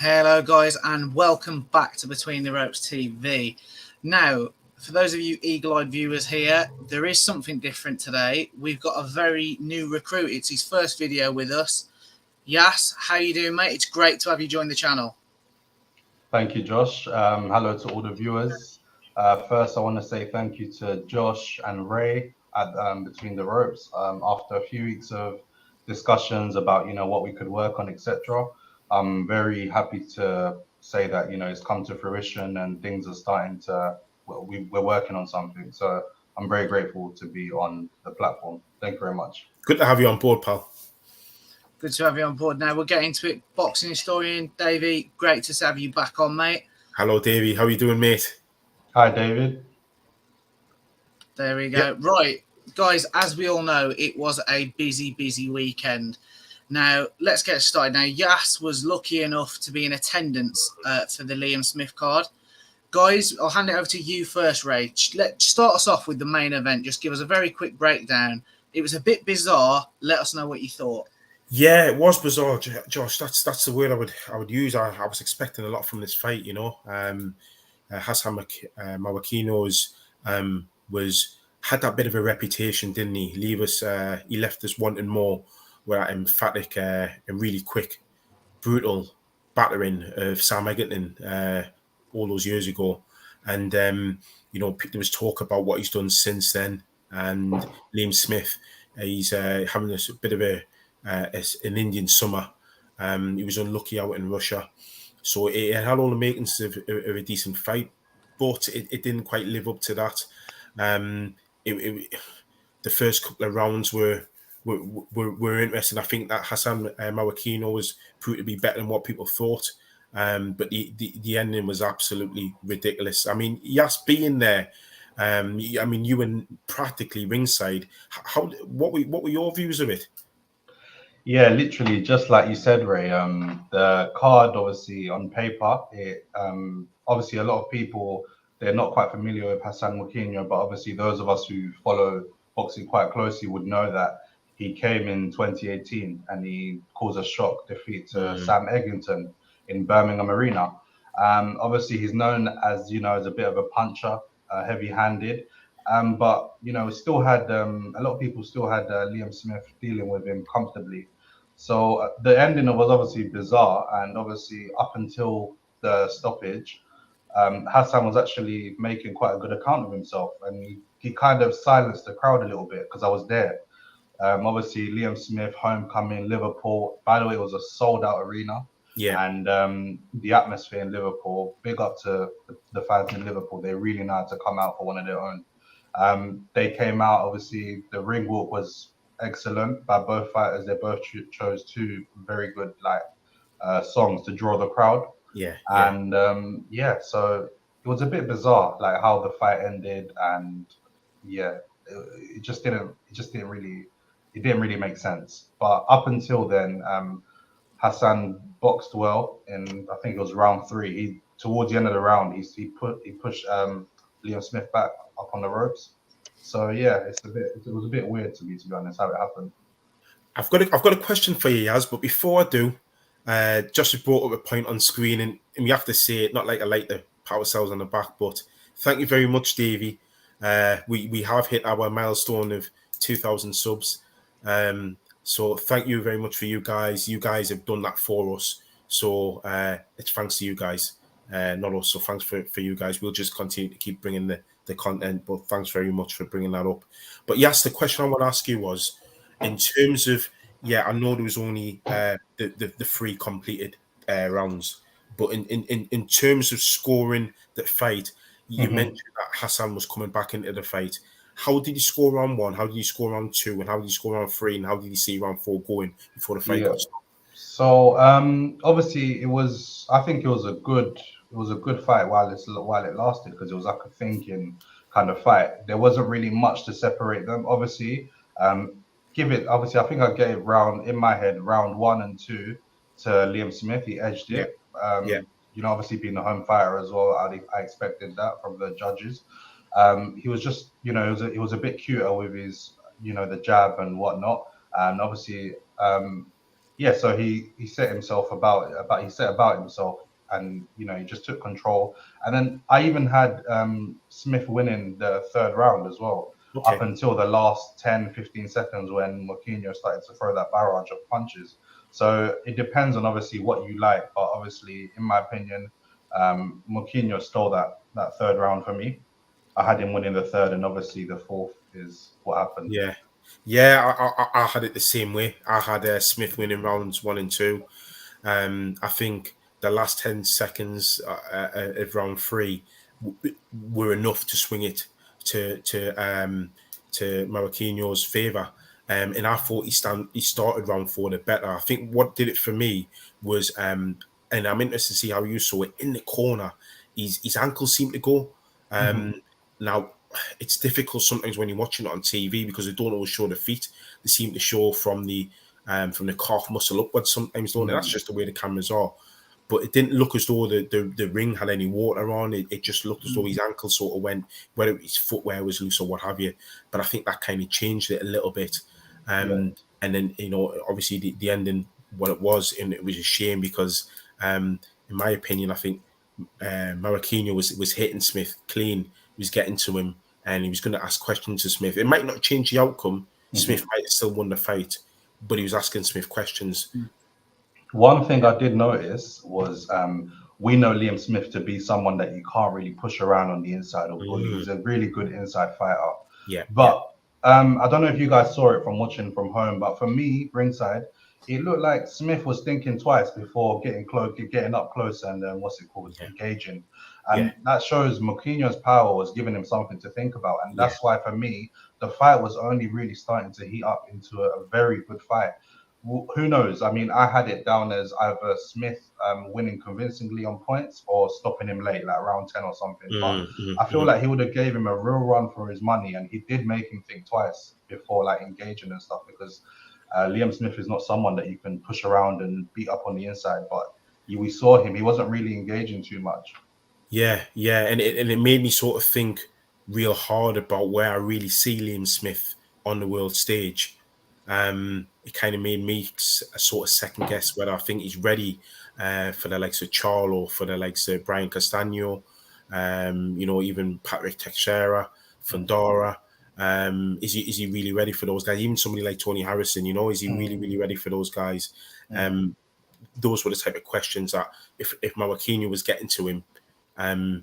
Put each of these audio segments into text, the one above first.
Hello, guys, and welcome back to Between the Ropes TV. Now, for those of you eagle-eyed viewers here, there is something different today. We've got a very new recruit. It's his first video with us. Yas, how you doing, mate? It's great to have you join the channel. Thank you, Josh. Hello to all the viewers. First, I want to say thank you to Josh and Ray at Between the Ropes. After a few weeks of discussions about, what we could work on, etc., I'm very happy to say that, it's come to fruition and things are starting to, we're working on something. So I'm very grateful to be on the platform. Thank you very much. Good to have you on board, pal. Good to have you on board. Now, we'll get into it. Boxing historian, Davey, great to have you back on, mate. Hello, Davey. How are you doing, mate? Hi, David. There we go. Yep. Right, guys, as we all know, it was a busy weekend. Now, let's get started. Now, Yas was lucky enough to be in attendance for the Liam Smith card. Guys, I'll hand it over to you first, Ray. Let's start us off with the main event. Just give us a very quick breakdown. It was a bit bizarre. Let us know what you thought. Yeah, it was bizarre, Josh. That's the word I would use. I was expecting a lot from this fight, Hassan Mwakinyo had that bit of a reputation, didn't he? He left us wanting more. With that emphatic and really quick, brutal battering of Sam Egerton all those years ago, and there was talk about what he's done since then. And Liam Smith, he's having a bit of an Indian summer. He was unlucky out in Russia, so it had all the makings of a decent fight, but it didn't quite live up to that. The first couple of rounds were interesting. I think that Hassan Mwakinyo was proved to be better than what people thought, but the ending was absolutely ridiculous. I mean, Yas being there, you were practically ringside. What were your views of it? Yeah, literally, just like you said, Ray. The card, obviously, on paper, obviously a lot of people, they're not quite familiar with Hassan Mwakinyo, but obviously those of us who follow boxing quite closely would know that he came in 2018 and he caused a shock defeat to Sam Egerton in Birmingham Arena. Obviously, he's known as, as a bit of a puncher, heavy-handed. But still had a lot of people still had Liam Smith dealing with him comfortably. So the ending was obviously bizarre, and obviously up until the stoppage, Hassan was actually making quite a good account of himself, and he kind of silenced the crowd a little bit because I was there. Obviously, Liam Smith, homecoming, Liverpool. By the way, it was a sold-out arena. Yeah. And the atmosphere in Liverpool, big up to the fans in Liverpool. They really know how to come out for one of their own. They came out, obviously, the ring walk was excellent by both fighters. They both chose two very good songs to draw the crowd. Yeah. And so it was a bit bizarre, like how the fight ended, and it didn't really make sense. But up until then, Hassan boxed well, and I think it was round 3. Towards the end of the round, he pushed Liam Smith back up on the ropes. So yeah, it was a bit weird to be honest, how it happened. I've got a question for you, Yaz, but before I do, Josh brought up a point on screen, and we have to say it, not like I like to pat ourselves on the back, but thank you very much, Davey. We have hit our milestone of 2,000 subs. So thank you very much for you guys. You guys have done that for us. So it's thanks to you guys, not us. So thanks for you guys. We'll just continue to keep bringing the content, but thanks very much for bringing that up. But yes, the question I want to ask you was, in terms of, I know there was only the 3 completed rounds, but in terms of scoring that fight, you mentioned that Hassan was coming back into the fight. How did he score round 1? How did he score round 2? And how did he score round 3? And how did he see round 4 going before the fight got started? So obviously I think it was a good fight while it lasted, because it was like a thinking kind of fight. There wasn't really much to separate them. Obviously, I think I gave in my head round 1 and 2 to Liam Smith. He edged it. Obviously being a home fighter as well, I expected that from the judges. He was just, he was a bit cuter with his, the jab and whatnot. And obviously, yeah, so he set himself he set about himself, and he just took control. And then I even had Smith winning the third round as well, up Okay. until the last 10-15 seconds when Mwakinyo started to throw that barrage of punches. So it depends on obviously what you like, but obviously, in my opinion, Mwakinyo stole that third round for me. I had him winning the third, and obviously the fourth is what happened. Yeah. Yeah, I had it the same way. I had Smith winning rounds 1 and 2. I think the last 10 seconds of round 3 were enough to swing it to Mahakinyo's favour. And I thought he started round 4 the better. I think what did it for me was, and I'm interested to see how you saw it, in the corner, his ankles seemed to go. Now, it's difficult sometimes when you're watching it on TV because they don't always show the feet. They seem to show from the calf muscle upwards sometimes, don't they? That's just the way the cameras are. But it didn't look as though the ring had any water on. It just looked as though his ankle sort of went, whether his footwear was loose or what have you. But I think that kind of changed it a little bit. And then, obviously the ending, what it was, and it was a shame because, in my opinion, I think Mahakinyo was hitting Smith clean. He was getting to him, and he was going to ask questions to Smith. It might not change the outcome. Smith might have still won the fight, but he was asking Smith questions. One thing I did notice was we know Liam Smith to be someone that you can't really push around on the inside or bully. He's a really good inside fighter. Yeah. But I don't know if you guys saw it from watching from home, but for me, ringside, it looked like Smith was thinking twice before getting up close and engaging. And that shows Mahakinyo's power was giving him something to think about. And that's why, for me, the fight was only really starting to heat up into a very good fight. Who knows? I mean, I had it down as either Smith winning convincingly on points or stopping him late, like round 10 or something. But I feel like he would have gave him a real run for his money, and he did make him think twice before like engaging and stuff, because Liam Smith is not someone that you can push around and beat up on the inside. But we saw him; he wasn't really engaging too much. Yeah, and it made me sort of think real hard about where I really see Liam Smith on the world stage. It kind of made me a sort of second guess whether I think he's ready for the likes of Charles or for the likes of Brian Castano, even Patrick Teixeira, Fundora. Is he really ready for those guys? Even somebody like Tony Harrison, is he really ready for those guys? Those were the type of questions that if Mahakinyo was getting to him, I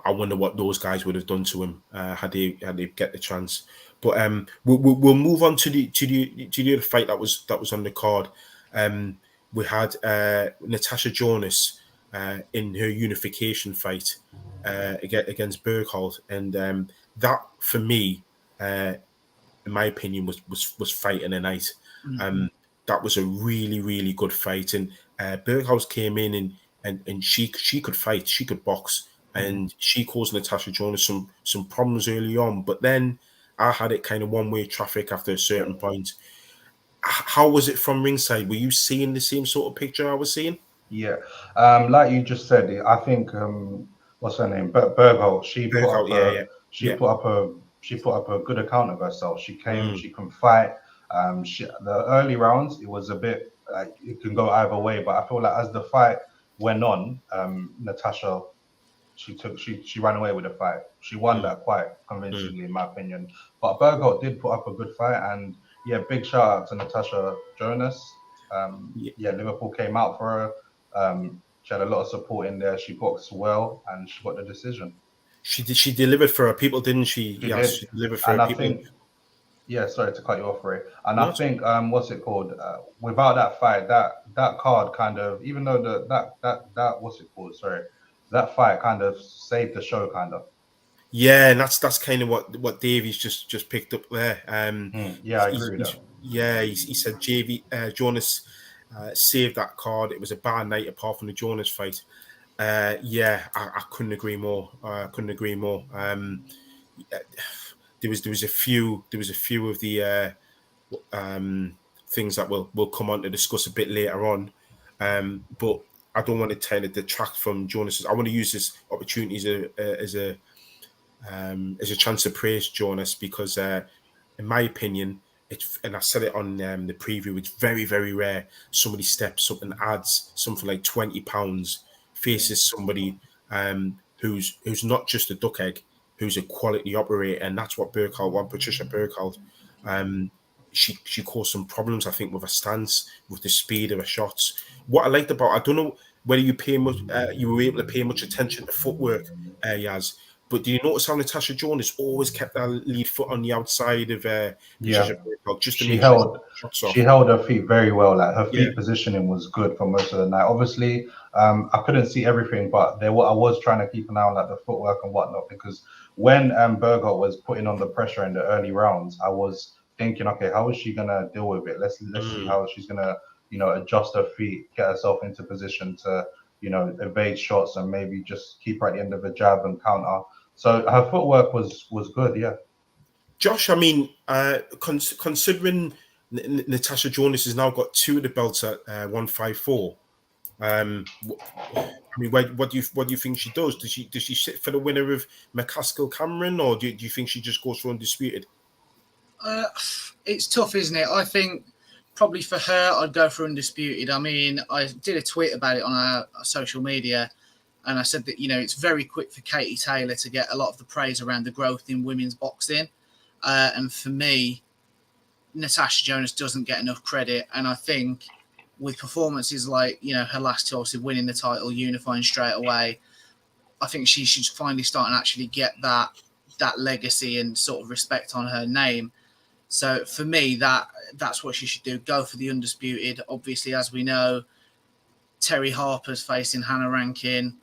wonder what those guys would have done to him had they get the chance. But we'll move on to the other fight that was on the card. We had Natasha Jonas in her unification fight against Berg, and that for me, in my opinion, was fight in the night. That was a really good fight, and Berghaus came in and she could fight, she could box, and she caused Natasha Jonas some problems early on. But then I had it kind of one-way traffic after a certain point. How was it from ringside? Were you seeing the same sort of picture I was seeing? Yeah, like you just said, I think what's her name, Bergholt. She put up a good account of herself. She came, she can fight. The early rounds, it was a bit like it can go either way, but I feel like as the fight went on, Natasha, she ran away with the fight. She won that quite convincingly, in my opinion. But Bergholt did put up a good fight, and big shout out to Natasha Jonas. Liverpool came out for her. She had a lot of support in there. She boxed well, and she got the decision. She delivered for her people, didn't she? She did. She delivered for her people. Sorry to cut you off, Ray. And I think without that fight, that card kind of, even though that fight kind of saved the show, kind of. Yeah, and that's kind of what Davies just picked up there. I agree with that. Yeah, he said Jonas saved that card. It was a bad night apart from the Jonas fight. I couldn't agree more. There was a few of the things that we'll come on to discuss a bit later on. But I don't want to kind of detract from Jonas. I want to use this opportunity as a chance to praise Jonas, because in my opinion, and I said it on the preview, it's very, very rare somebody steps up and adds something like £20, faces somebody who's not just a duck egg, who's a quality operator, and that's what Burkhardt won. Patricia Burkhardt, she caused some problems, I think, with her stance, with the speed of her shots. What I liked about, I don't know whether you were able to pay much attention to footwork, Yaz. But do you notice how Natasha Jonas always kept that lead foot on the outside of Patricia Burkhardt, just to make sure she held her feet very well. Like her feet positioning was good for most of the night. Obviously, I couldn't see everything, but I was trying to keep an eye on like the footwork and whatnot, because when Burkhardt was putting on the pressure in the early rounds, I was thinking, okay, how is she gonna deal with it? Let's see how she's gonna adjust her feet, get herself into position to evade shots and maybe just keep her at the end of a jab and counter. So her footwork was good, yeah. Josh, I mean, considering Natasha Jonas has now got 2 of the belts at 154, I mean, what do you think she does? Does she sit for the winner of McCaskill Cameron, or do you think she just goes for undisputed? It's tough, isn't it? I think probably for her, I'd go for undisputed. I mean, I did a tweet about it on our social media, and I said that, it's very quick for Katie Taylor to get a lot of the praise around the growth in women's boxing. And for me, Natasha Jonas doesn't get enough credit. And I think with performances like, her last 2, obviously winning the title, unifying straight away, I think she should finally start and actually get that legacy and sort of respect on her name. So for me, that's what she should do. Go for the undisputed. Obviously, as we know, Terry Harper's facing Hannah Rankin.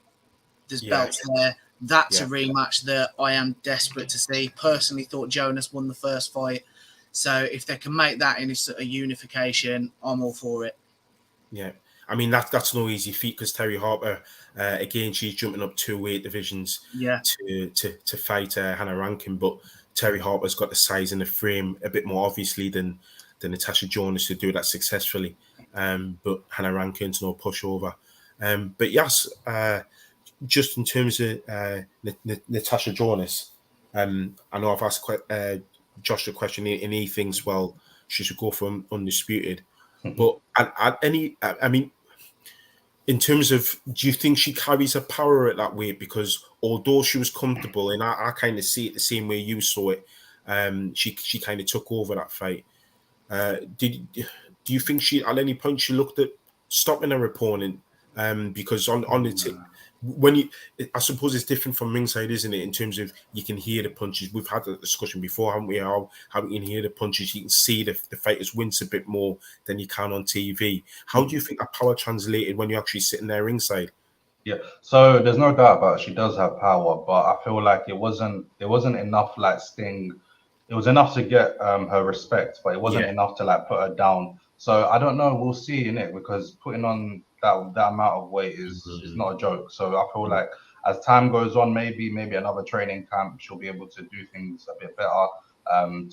There's belts there. That's a rematch that I am desperate to see. Personally, thought Jonas won the first fight. So if they can make that in a unification, I'm all for it. Yeah. I mean, that's no easy feat, because Terry Harper, again, she's jumping up 2 weight divisions to fight Hannah Rankin. But Terry Harper's got the size and the frame a bit more obviously than Natasha Jonas to do that successfully. But Hannah Rankin's no pushover. But yes, just in terms of Natasha Jonas, I know I've asked Josh a question, and he thinks, well, she should go for undisputed. But I mean, in terms of, do you think she carries her power at that weight? Because although she was comfortable, and I kind of see it the same way you saw it, she kind of took over that fight. Do you think she, at any point, she looked at stopping her opponent? Because on the I suppose it's different from ringside, isn't it? In terms of, you can hear the punches. We've had a discussion before, haven't we? How you can hear the punches, you can see the fighters wince a bit more than you can on TV. How do you think that power translated when you're actually sitting there ringside? Yeah, so there's no doubt about it. She does have power, but I feel like it wasn't enough like Sting. It was enough to get her respect, but it wasn't enough to like put her down. So I don't know. We'll see in it, because putting on that amount of weight is not a joke. So I feel like as time goes on, maybe another training camp, she'll be able to do things a bit better. And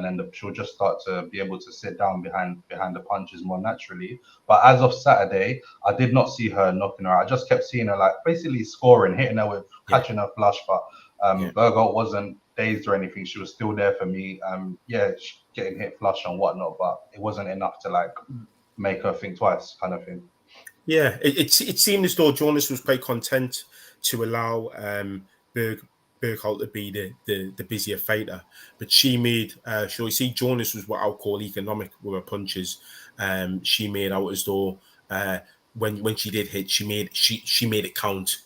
then she'll just start to be able to sit down behind the punches more naturally. But as of Saturday, I did not see her knocking her out. I just kept seeing her like basically scoring, hitting her with catching her flush. But Burgos wasn't dazed or anything. She was still there for me. Getting hit flush and whatnot, but it wasn't enough to like make her think twice, kind of thing. Yeah, it seemed as though Jonas was quite content to allow Bergholt to be the busier fighter, but she made shall we see, Jonas was what I'll call economic with her punches. She made out as though when she did hit, she made it count.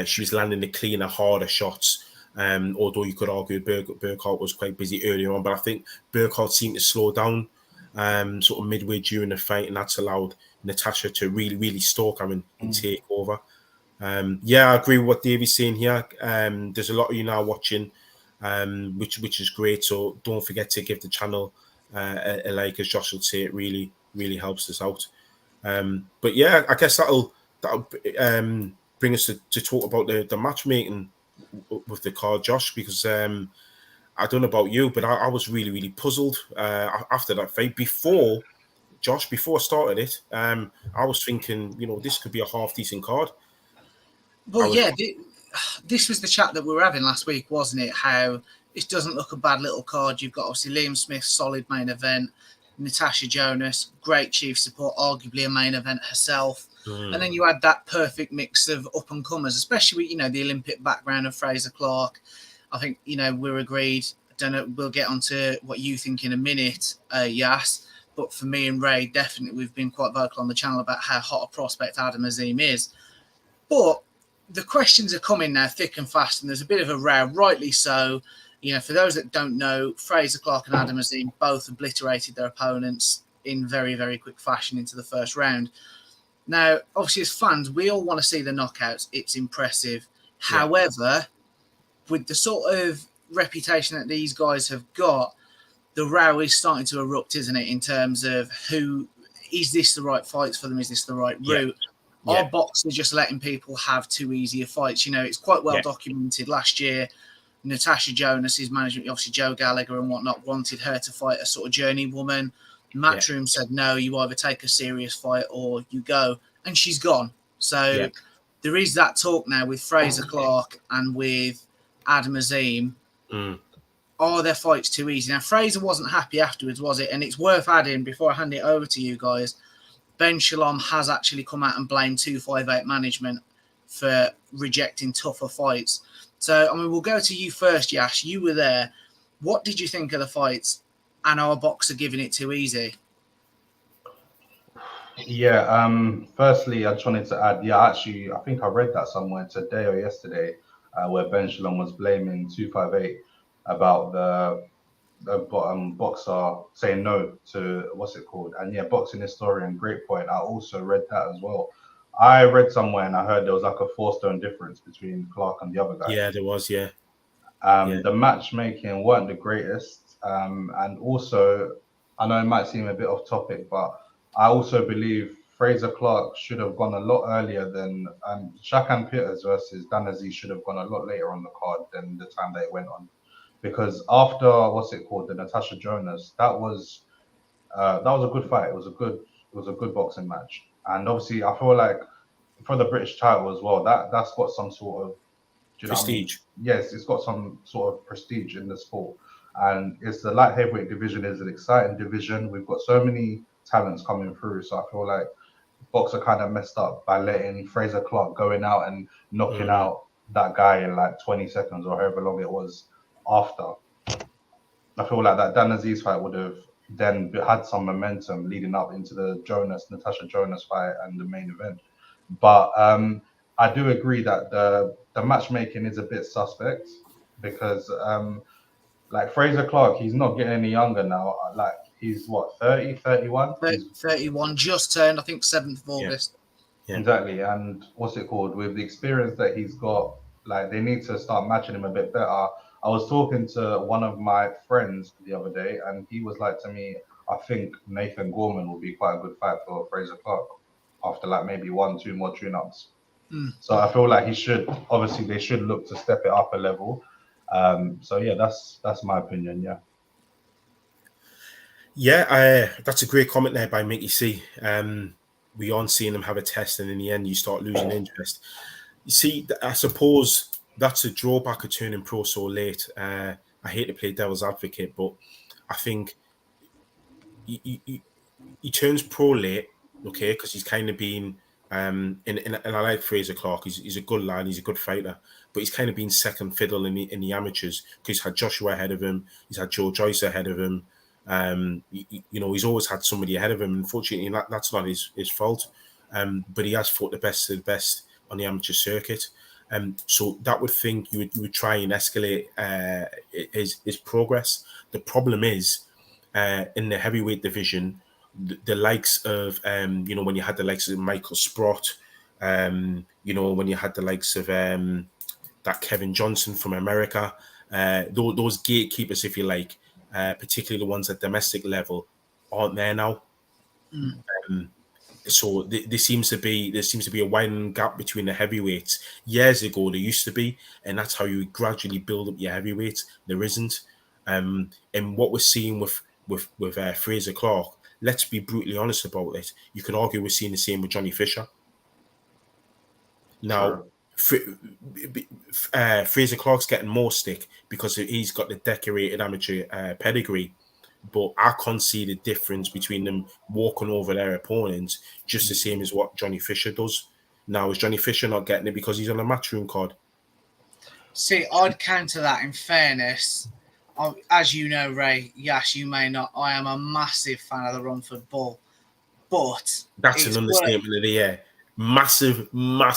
She was landing the cleaner, harder shots. Although you could argue Bergholt was quite busy earlier on, but I think Bergholt seemed to slow down sort of midway during the fight, and that's allowed Natasha to really stalk her and take over. I agree with what Davey's saying here. There's a lot of you now watching, which is great. So don't forget to give the channel a like, as Josh would say. It really helps us out. But yeah, I guess that'll bring us to talk about the matchmaking with the card, Josh, because I don't know about you, but I was really puzzled after that fight. Before I started it, I was thinking, this could be a half decent card. Well, this was the chat that we were having last week, wasn't it? How it doesn't look a bad little card. You've got obviously Liam Smith, solid main event. Natasha Jonas, great chief support, arguably a main event herself. And then you had that perfect mix of up-and-comers, especially with, you know, the Olympic background of Fraser Clark. I think, you know, we're agreed. I don't know, we'll get onto what you think in a minute, Yas. But for me and Ray, definitely we've been quite vocal on the channel about how hot a prospect Adam Azim is. But the questions are coming now thick and fast, and there's a bit of a row, rightly so. You know, for those that don't know, Fraser Clark and Adam Azim both obliterated their opponents in very, very quick fashion into the first round. Now, obviously, as fans, we all want to see the knockouts. It's impressive. Yeah. However, with the sort of reputation that these guys have got, the row is starting to erupt, isn't it, in terms of who is this the right fights for them? Is this the right route? Yeah. Our box is just letting people have too easy fights. You know, it's quite well documented. Last year, Natasha Jonas's management, obviously Joe Gallagher and whatnot, wanted her to fight a sort of journeywoman. Matchroom said, no, you either take a serious fight or you go. And she's gone. So there is that talk now with Fraser Clark and with Adam Azim. Are their fights too easy? Now, Fraser wasn't happy afterwards, was it? And it's worth adding, before I hand it over to you guys, Ben Shalom has actually come out and blamed 258 management for rejecting tougher fights. So, I mean, we'll go to you first, Yash. You were there. What did you think of the fights? And our boxer giving it too easy? Yeah, firstly, I just wanted to add, actually, I think I read that somewhere today or yesterday, where Ben Shalom was blaming 258 about the boxer saying no to, what's it called? And yeah, boxing historian, great point. I also read that as well. I read somewhere and I heard there was like a 4-stone difference between Clark and the other guy. Yeah, there was, The matchmaking weren't the greatest. And also, I know it might seem a bit off topic, but I also believe Fraser Clark should have gone a lot earlier than Shakan Peters versus Dan Aziz should have gone a lot later on the card than the time that it went on. Because after, the Natasha Jonas, that was a good fight. It was a good boxing match. And obviously, I feel like for the British title as well, that's got some sort of prestige. Yes, it's got some sort of prestige in the sport. And it's the light heavyweight division is an exciting division. We've got so many talents coming through. So I feel like boxer kind of messed up by letting Fraser Clark going out and knocking out that guy in like 20 seconds or however long it was after. I feel like that Dan Aziz fight would have then had some momentum leading up into the Natasha Jonas fight and the main event. But I do agree that the matchmaking is a bit suspect because like Fraser Clark, he's not getting any younger now. Like he's 30, 31? 31, just turned, I think 7th of August. Yeah. Exactly. And with the experience that he's got, like they need to start matching him a bit better. I was talking to one of my friends the other day, and he was like to me, I think Nathan Gorman will be quite a good fight for Fraser Clark after like maybe 1-2 more tune-ups. So I feel like they should look to step it up a level. So yeah, that's my opinion. That's a great comment there by Mickey C. We aren't seeing them have a test, and in the end, you start losing interest. You see, I suppose that's a drawback of turning pro so late. I hate to play devil's advocate, but I think he turns pro late, okay, because he's kind of been, and I like Fraser Clark. He's a good lad. He's a good fighter, but he's kind of been second fiddle in the amateurs because he's had Joshua ahead of him. He's had Joe Joyce ahead of him. He's always had somebody ahead of him. Unfortunately, that's not his fault. But he has fought the best of the best on the amateur circuit. So that would think you would try and escalate his progress. The problem is in the heavyweight division, the likes of when you had the likes of Michael Sprott, when you had the likes of that Kevin Johnson from America, those gatekeepers, if you like, particularly the ones at domestic level, aren't there now. So there seems to be a widening gap between the heavyweights. Years ago, there used to be, and that's how you gradually build up your heavyweights. There isn't, and what we're seeing with Fraser Clark, let's be brutally honest about it. You could argue we're seeing the same with Johnny Fisher. Now, Fraser Clark's getting more stick because he's got the decorated amateur pedigree. But I can't see the difference between them walking over their opponents just the same as what Johnny Fisher does. Now, is Johnny Fisher not getting it because he's on a matchroom card? See, I'd counter that in fairness. As you know, Ray, yes, you may not. I am a massive fan of the Romford Bull. But that's an understatement of the year. Massive. I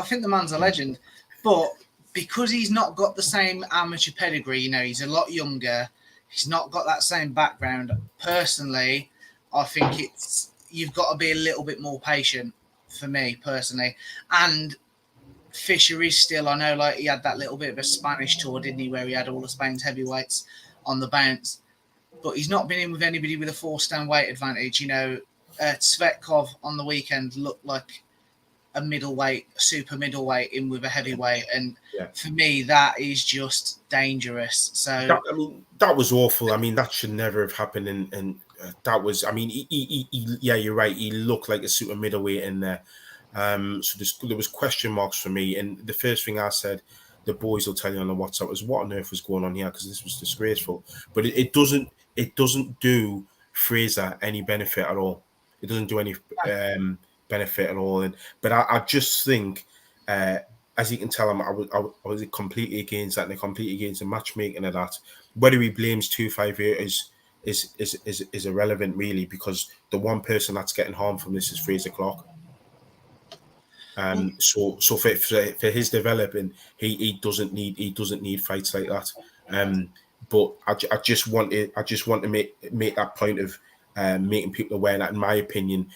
think the man's a legend. But because he's not got the same amateur pedigree, he's a lot younger. He's not got that same background. Personally, I think you've got to be a little bit more patient for me, personally. And Fisher is still, I know, like he had that little bit of a Spanish tour, didn't he, where he had all of Spain's heavyweights on the bounce. But he's not been in with anybody with a 4-stone weight advantage. Tsvetkov on the weekend looked like a super middleweight in with a heavyweight. And for me, that is just dangerous. So that was awful. I mean, that should never have happened. And that was, I mean, yeah, you're right. He looked like a super middleweight in there. So there was question marks for me. And the first thing I said, the boys will tell you on the WhatsApp, was what on earth was going on here, because this was disgraceful. But it doesn't do Fraser any benefit at all. It doesn't do any benefit at all. But I just think, as you can tell, I was completely against that, and completely against the matchmaking of that. Whether he blames 258 is irrelevant, really, because the one person that's getting harmed from this is Fraser Clark. So for his developing, he doesn't need fights like that. But I just want to make that point of making people aware that, in my opinion,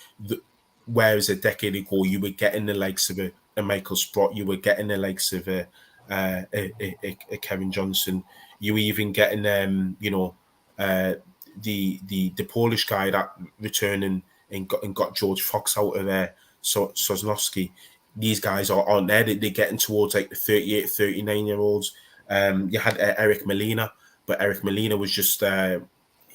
whereas a decade ago you were getting the likes of a Michael Sprott, you were getting the likes of a Kevin Johnson, you were even getting the Polish guy that returned and got George Fox out of there, Sosnowski. These guys aren't there. They're getting towards like the 38, 39-year-olds. You had Eric Molina, but Eric Molina was just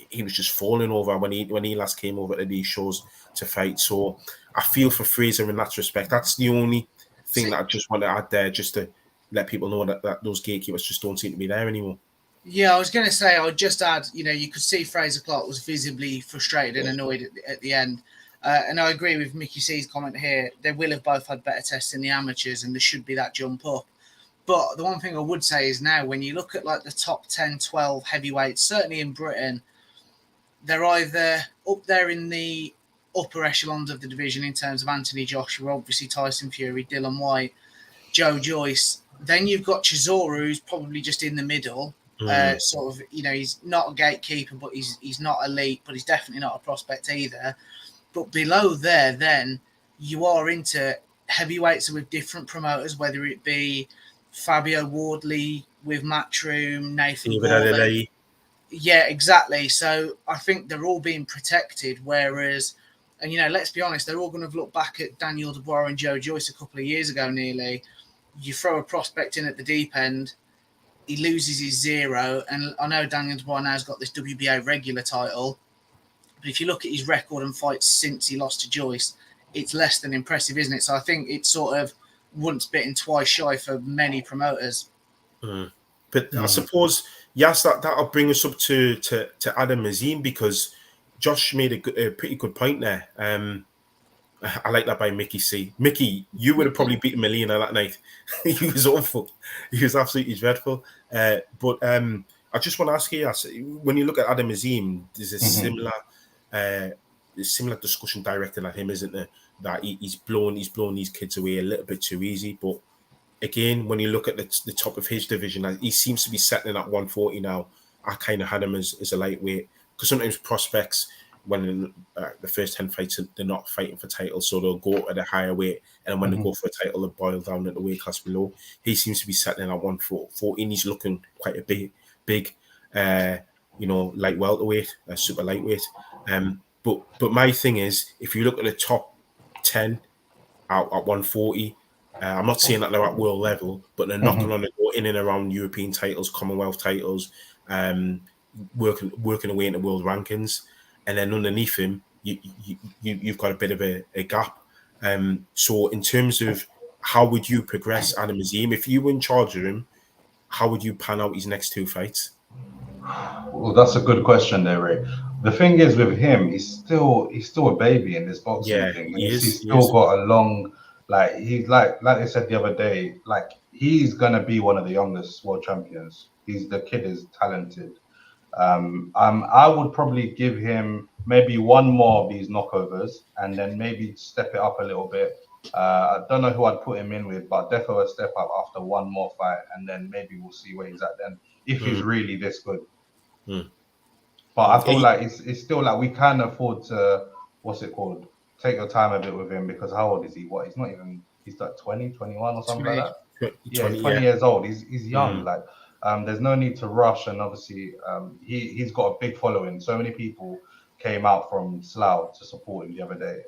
he was just falling over when he last came over to these shows to fight. So I feel for Fraser in that respect. That's the only thing that I just want to add there, just to let people know that those gatekeepers just don't seem to be there anymore. Yeah, I was going to say, I would just add, you could see Fraser Clark was visibly frustrated and annoyed at the end. And I agree with Mickey C's comment here. They will have both had better tests in the amateurs, and there should be that jump up. But the one thing I would say is now, when you look at like the top 10, 12 heavyweights, certainly in Britain, they're either up there in the upper echelons of the division in terms of Anthony Joshua, obviously Tyson Fury, Dylan White, Joe Joyce. Then you've got Chisora, who's probably just in the middle. Sort of, he's not a gatekeeper, but he's not elite, but he's definitely not a prospect either. But below there, then you are into heavyweights with different promoters, whether it be Fabio Wardley with Matchroom, Nathan Gorley. Yeah, exactly. So I think they're all being protected. Whereas, and let's be honest, they're all going to look back at Daniel Dubois and Joe Joyce a couple of years ago nearly. You throw a prospect in at the deep end, he loses his zero. And I know Daniel Dubois now has got this WBA regular title. But if you look at his record and fights since he lost to Joyce, it's less than impressive, isn't it? So I think it's sort of once bitten, twice shy for many promoters. But I suppose, yes, that'll bring us up to Adam Azim, because Josh made a pretty good point there. I like that by Mickey C. Mickey, you would have probably beaten Molina that night. He was awful. He was absolutely dreadful. But I just want to ask you, when you look at Adam Azim, there's a similar discussion directed at him, isn't there? That he's blown these kids away a little bit too easy. But again, when you look at the top of his division, he seems to be settling at 140 now. I kind of had him as a lightweight, because sometimes prospects, when the first 10 fights, they're not fighting for titles, so they'll go at a higher weight, and when they go for a title, they boil down at the weight class below. He seems to be settling at 140, and he's looking quite a big light welterweight, super lightweight. But my thing is, if you look at the top 10 at 140, I'm not saying that they're at world level, but they're knocking on the door in and around European titles, Commonwealth titles, working away into world rankings. And then underneath him, you've got a bit of a gap. So in terms of how would you progress Adam Azim if you were in charge of him? How would you pan out his next 2 fights? Well, that's a good question there, Ray. The thing is with him, he's still a baby in this boxing Yeah, thing. he is. He's He still is. got a long, like he's like they said the other day, like he's gonna be one of the youngest world champions. The kid is talented. I would probably give him maybe one more of these knockovers and then maybe step it up a little bit. I don't know who I'd put him in with, but definitely a step up after one more fight, and then maybe we'll see where he's at then if he's really this good. But I feel like it's still like we can afford to what's it called? Take your time a bit with him because how old is he? What? He's like 20, 21 or something 20. like that. Yeah, 20, he's 20 years old. He's young. Mm. Like there's no need to rush, and obviously he's got a big following. So many people came out from Slough to support him the other day.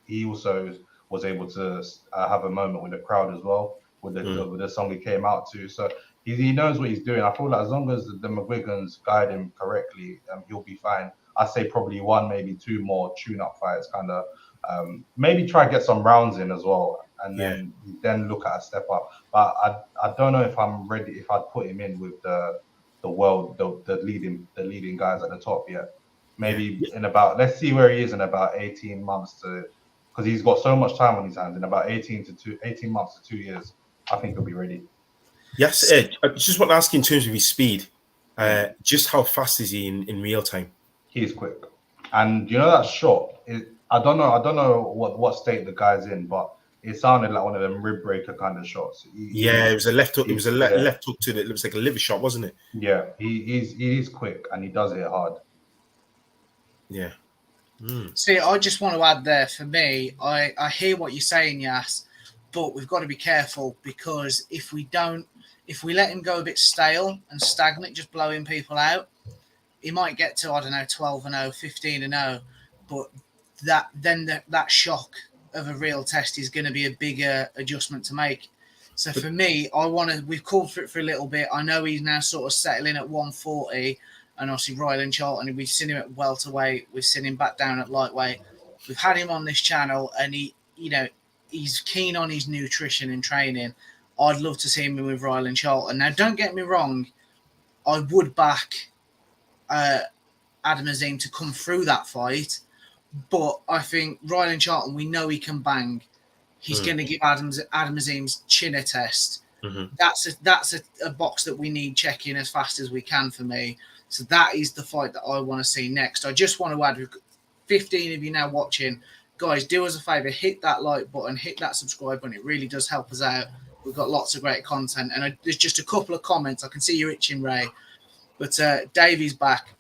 He also was able to have a moment with the crowd as well with the song he came out to. So he knows what he's doing. I feel like as long as the McGuigans guide him correctly, he'll be fine. I'd say probably one, maybe two more tune-up fights, kind of maybe try to get some rounds in as well, and then look at a step up. But I don't know if I'm ready if I'd put him in with the leading guys at the top yet. Maybe in about let's see where he is in about 18 months because he's got so much time on his hands. In about 18 months to 2 years, I think he'll be ready. Yes, Ed. I just want to ask you in terms of his speed, just how fast is he in real time? He's quick, and you know that shot. I don't know what state the guy's in, but it sounded like one of them rib breaker kind of shots. It was a left hook. It was a left hook to it. It looks like a liver shot, wasn't it? Yeah, he's quick and he does it hard. Yeah. See, I just want to add there for me, I hear what you're saying, Yas, but we've got to be careful because if we let him go a bit stale and stagnant, just blowing people out, he might get to, 12-0, 15-0, but that shock of a real test is going to be a bigger adjustment to make. So for me, we've called for it for a little bit. I know he's now sort of settling at 140, and obviously Ryland Charlton, we've seen him at welterweight, we've seen him back down at lightweight. We've had him on this channel, and he's keen on his nutrition and training. I'd love to see him with Ryland Charlton. Now, don't get me wrong, I would back Adam Azim to come through that fight, but I think Ryland Charlton, we know he can bang. He's going to give Adam Azim's chin a test. Mm-hmm. That's a box that we need checking as fast as we can for me. So that is the fight that I want to see next. I just want to add, we've got 15 of you now watching. Guys, do us a favour, hit that like button, hit that subscribe button. It really does help us out. We've got lots of great content. And there's just a couple of comments. I can see you're itching, Ray. But Davey's back.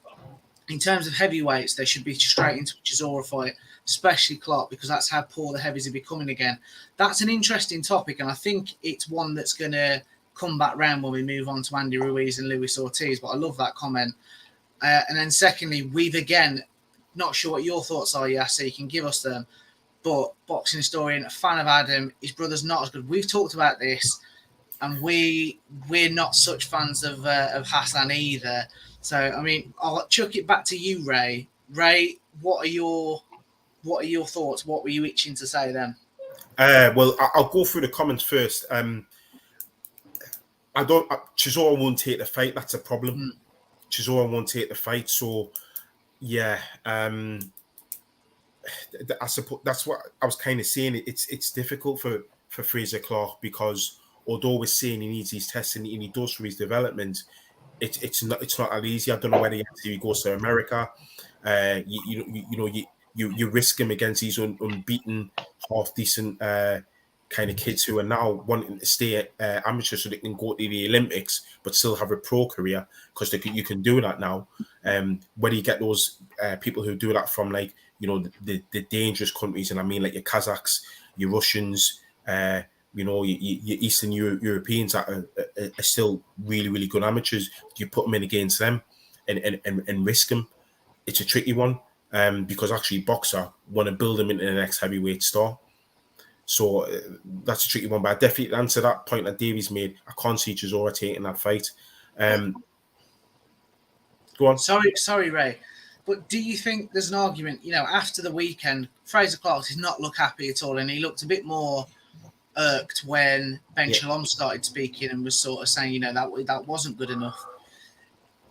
In terms of heavyweights, they should be straight into a Chisora fight, especially Clark, because that's how poor the heavies are becoming again. That's an interesting topic, and I think it's one that's going to come back round when we move on to Andy Ruiz and Luis Ortiz. But I love that comment. And then secondly, we've again, not sure what your thoughts are, Yas, so you can give us them. But boxing historian, a fan of Adam, his brother's not as good. We've talked about this, and we're not such fans of Hassan either. So, I mean, I'll chuck it back to you, Ray. Ray, what are your thoughts? What were you itching to say then? Well, I'll go through the comments first. Chisora won't take the fight. That's a problem. Chisora won't take the fight. So, yeah, I suppose that's what I was kind of saying. It's difficult for Fraser Clark because although we're saying he needs his testing and he does for his development, it's not that easy. I don't know whether he goes to America. You risk him against these unbeaten, half decent kind of kids who are now wanting to stay amateur so they can go to the Olympics but still have a pro career because you can do that now. Where do you get those people who do that from, like, the dangerous countries? And I mean, like your Kazakhs, your Russians, your Eastern Europeans that are still really, really good amateurs. You put them in against them and risk them. It's a tricky one because actually boxer want to build them into the next heavyweight star. So that's a tricky one. But I definitely answer that point that Davies made. I can't see Chisora taking that fight. Go on. Sorry, Ray. But do you think there's an argument, after the weekend, Fraser Clark did not look happy at all, and he looked a bit more irked when Ben Shalom started speaking and was sort of saying, that wasn't good enough.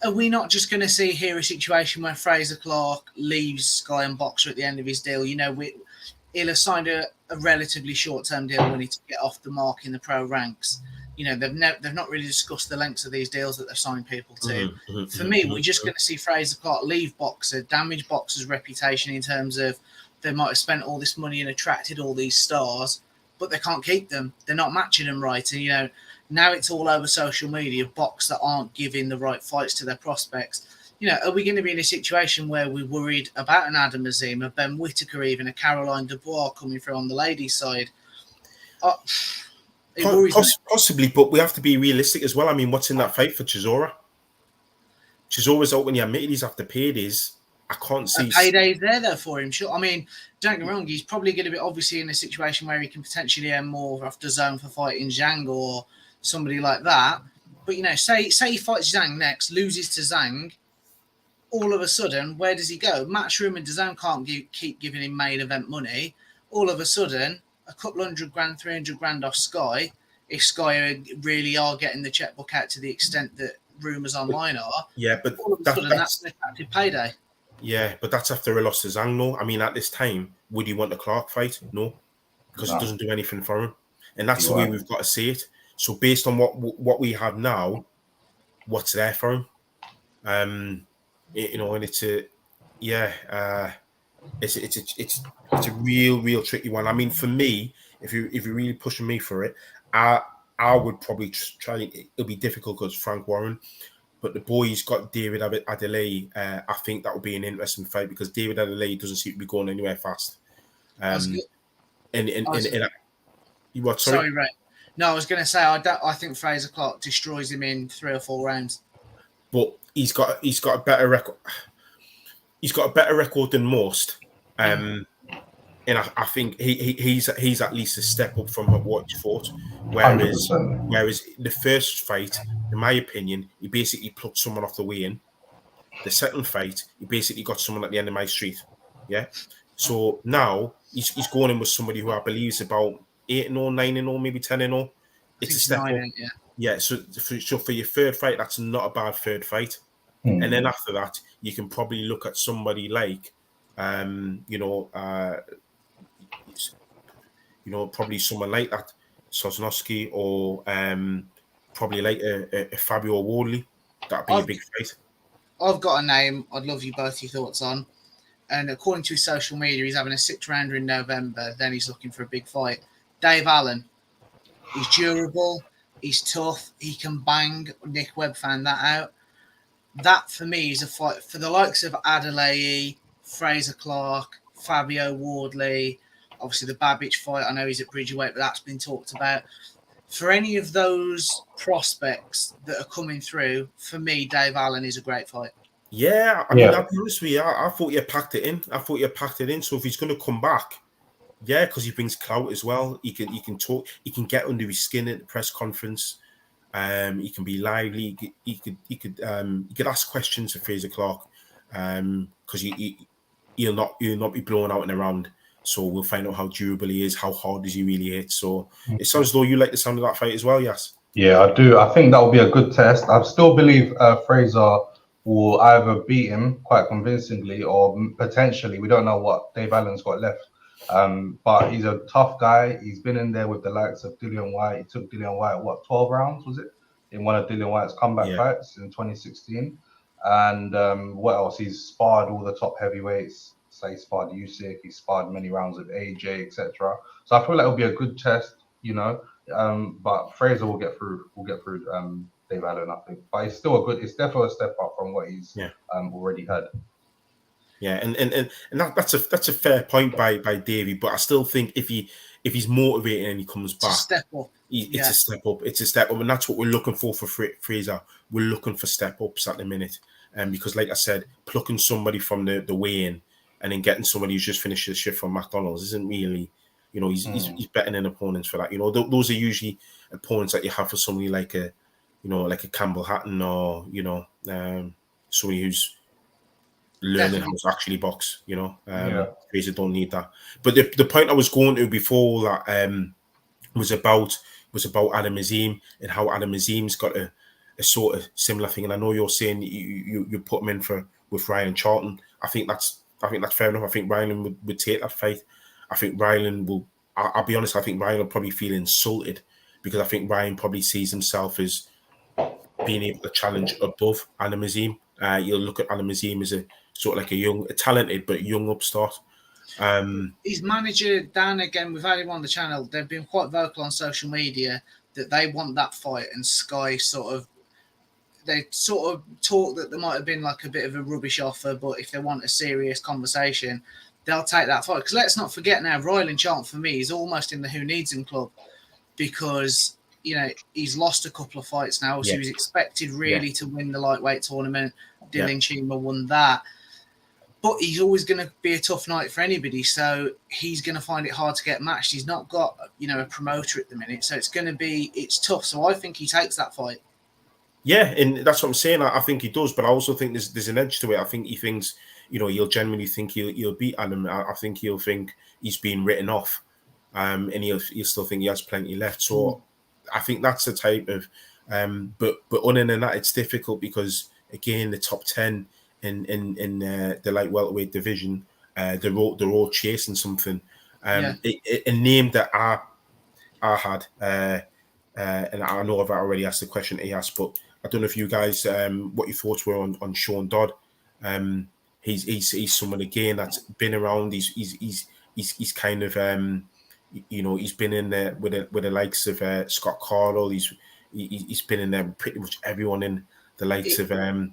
Are we not just going to see here a situation where Fraser Clark leaves Sky and Boxer at the end of his deal? He'll have signed a relatively short-term deal when he to get off the mark in the pro ranks. They've not really discussed the lengths of these deals that they've signed people to. For me, we're just going to see Fraser Clark leave Boxer, damage Boxer's reputation in terms of they might have spent all this money and attracted all these stars, but they can't keep them. They're not matching them right. And, now it's all over social media, Boxer that aren't giving the right fights to their prospects. Are we going to be in a situation where we're worried about an Adam Azim, a Ben Whittaker, even a Caroline Dubois coming through on the ladies' side? Possibly, but we have to be realistic as well. I mean, what's in that fight for Chisora? Chisora's out when he admitted he's after paydays. I can't see paydays there for him. Sure, I mean, don't get me wrong. He's probably going to be obviously in a situation where he can potentially earn more off the zone for fighting Zhang or somebody like that. But say he fights Zhang next, loses to Zhang. All of a sudden, where does he go? Matchroom and DAZN can't keep giving him main event money. All of a sudden, a couple $100,000, $300,000 off Sky. If Sky really are getting the checkbook out to the extent that rumours online are, but all of a sudden that's an attractive payday. Yeah, but that's after a loss to Zhang, no? I mean, at this time, would he want the Clark fight? No, because it doesn't do anything for him, and that's the way we've got to see it. So, based on what we have now, what's there for him? And it's a real tricky one. I mean, for me, if you're really pushing me for it, I would probably try. It'll be difficult because Frank Warren, but the boy's got David Adeleye. I think that would be an interesting fight because David Adeleye doesn't seem to be going anywhere fast. You what? Sorry, Ray. No, I was going to say I think Fraser Clark destroys him in 3 or 4 rounds. But he's got a better record. He's got a better record than most, and I think he's at least a step up from what he fought. Whereas the first fight, in my opinion, he basically plucked someone off the weigh-in. The second fight, he basically got someone at the end of my street. Yeah. So now he's going in with somebody who I believe is about 8-0, 9-0, maybe 10-0. It's a step up. Yeah, so for your third fight, that's not a bad third fight. And then after that, you can probably look at somebody like, probably someone like that, Sosnowski, or probably like a Fabio Wardley. That'd be a big fight. I've got a name I'd love you both your thoughts on. And according to his social media, he's having a 6-rounder in November. Then he's looking for a big fight. Dave Allen. He's durable. He's tough. He can bang. Nick Webb found that out. That, for me, is a fight for the likes of Adeleye, Fraser Clark, Fabio Wardley. Obviously, the Babbage fight. I know he's at Bridgerweight, but that's been talked about. For any of those prospects that are coming through, for me, Dave Allen is a great fight. Yeah, I mean, I'll be honest with you, I thought you packed it in. So if he's going to come back, because he brings clout as well. He can talk. He can get under his skin at the press conference. He can be lively. He could ask questions of Fraser Clark, because he'll not be blown out and around. So we'll find out how durable he is, how hard does he really hit. So it sounds as though you like the sound of that fight as well, yes? Yeah, I do. I think that will be a good test. I still believe Fraser will either beat him quite convincingly or potentially. We don't know what Dave Allen's got left. But he's a tough guy. He's been in there with the likes of Dillian Whyte. He took Dillian Whyte, 12 rounds, was it? In one of Dillian Whyte's comeback fights in 2016. And what else? He's sparred all the top heavyweights. So he sparred Usyk, he sparred many rounds with AJ, etc. So I feel like it'll be a good test, but Fraser will get through. Dave Allen, I think. But it's definitely a step up from what he's already had. Yeah, and that's a fair point by Davey, but I still think if he's motivated and he comes back, it's a step up. It's a step up, and that's what we're looking for Fraser. We're looking for step ups at the minute, because like I said, plucking somebody from the weigh-in and then getting somebody who's just finished the shift from McDonald's isn't really, he's betting in opponents for that. Those are usually opponents that you have for somebody like a Campbell Hatton or somebody who's learning how to actually box. You know, Fraser don't need that. But the point I was going to before that was about Adam Azim and how Adam Azim's got a sort of similar thing. And I know you're saying you put him in with Ryan Charlton. I think that's fair enough. I think Ryan would take that fight. I think Ryan will. I'll be honest. I think Ryan will probably feel insulted because I think Ryan probably sees himself as being able to challenge above Adam Azim. You'll look at Adam Azim as a sort of like a talented but young upstart. His manager, Dan, again, we've had him on the channel. They've been quite vocal on social media that they want that fight, and Sky they sort of talk that there might have been like a bit of a rubbish offer, but if they want a serious conversation, they'll take that fight. Because let's not forget now, Ryland Charlton for me is almost in the Who Needs Him club because he's lost a couple of fights now, so he was expected really to win the lightweight tournament. Dylan Chima won that. But he's always going to be a tough night for anybody, so he's going to find it hard to get matched. He's not got, a promoter at the minute, so it's tough. So I think he takes that fight. Yeah, and that's what I'm saying. I think he does, but I also think there's an edge to it. I think he thinks, he'll genuinely think he'll beat Adam. I think he'll think he's been written off, and he'll still think he has plenty left. So I think that's the type of, but other than that, it's difficult because again, the top 10 in the light welterweight division, they're all chasing something. A name that I had, and I know I've already asked the question he asked, but I don't know if you guys what your thoughts were on Sean Dodd. He's someone again that's been around. He's kind of he's been in there with the likes of Scott Carl. He's been in there with pretty much everyone in the likes of the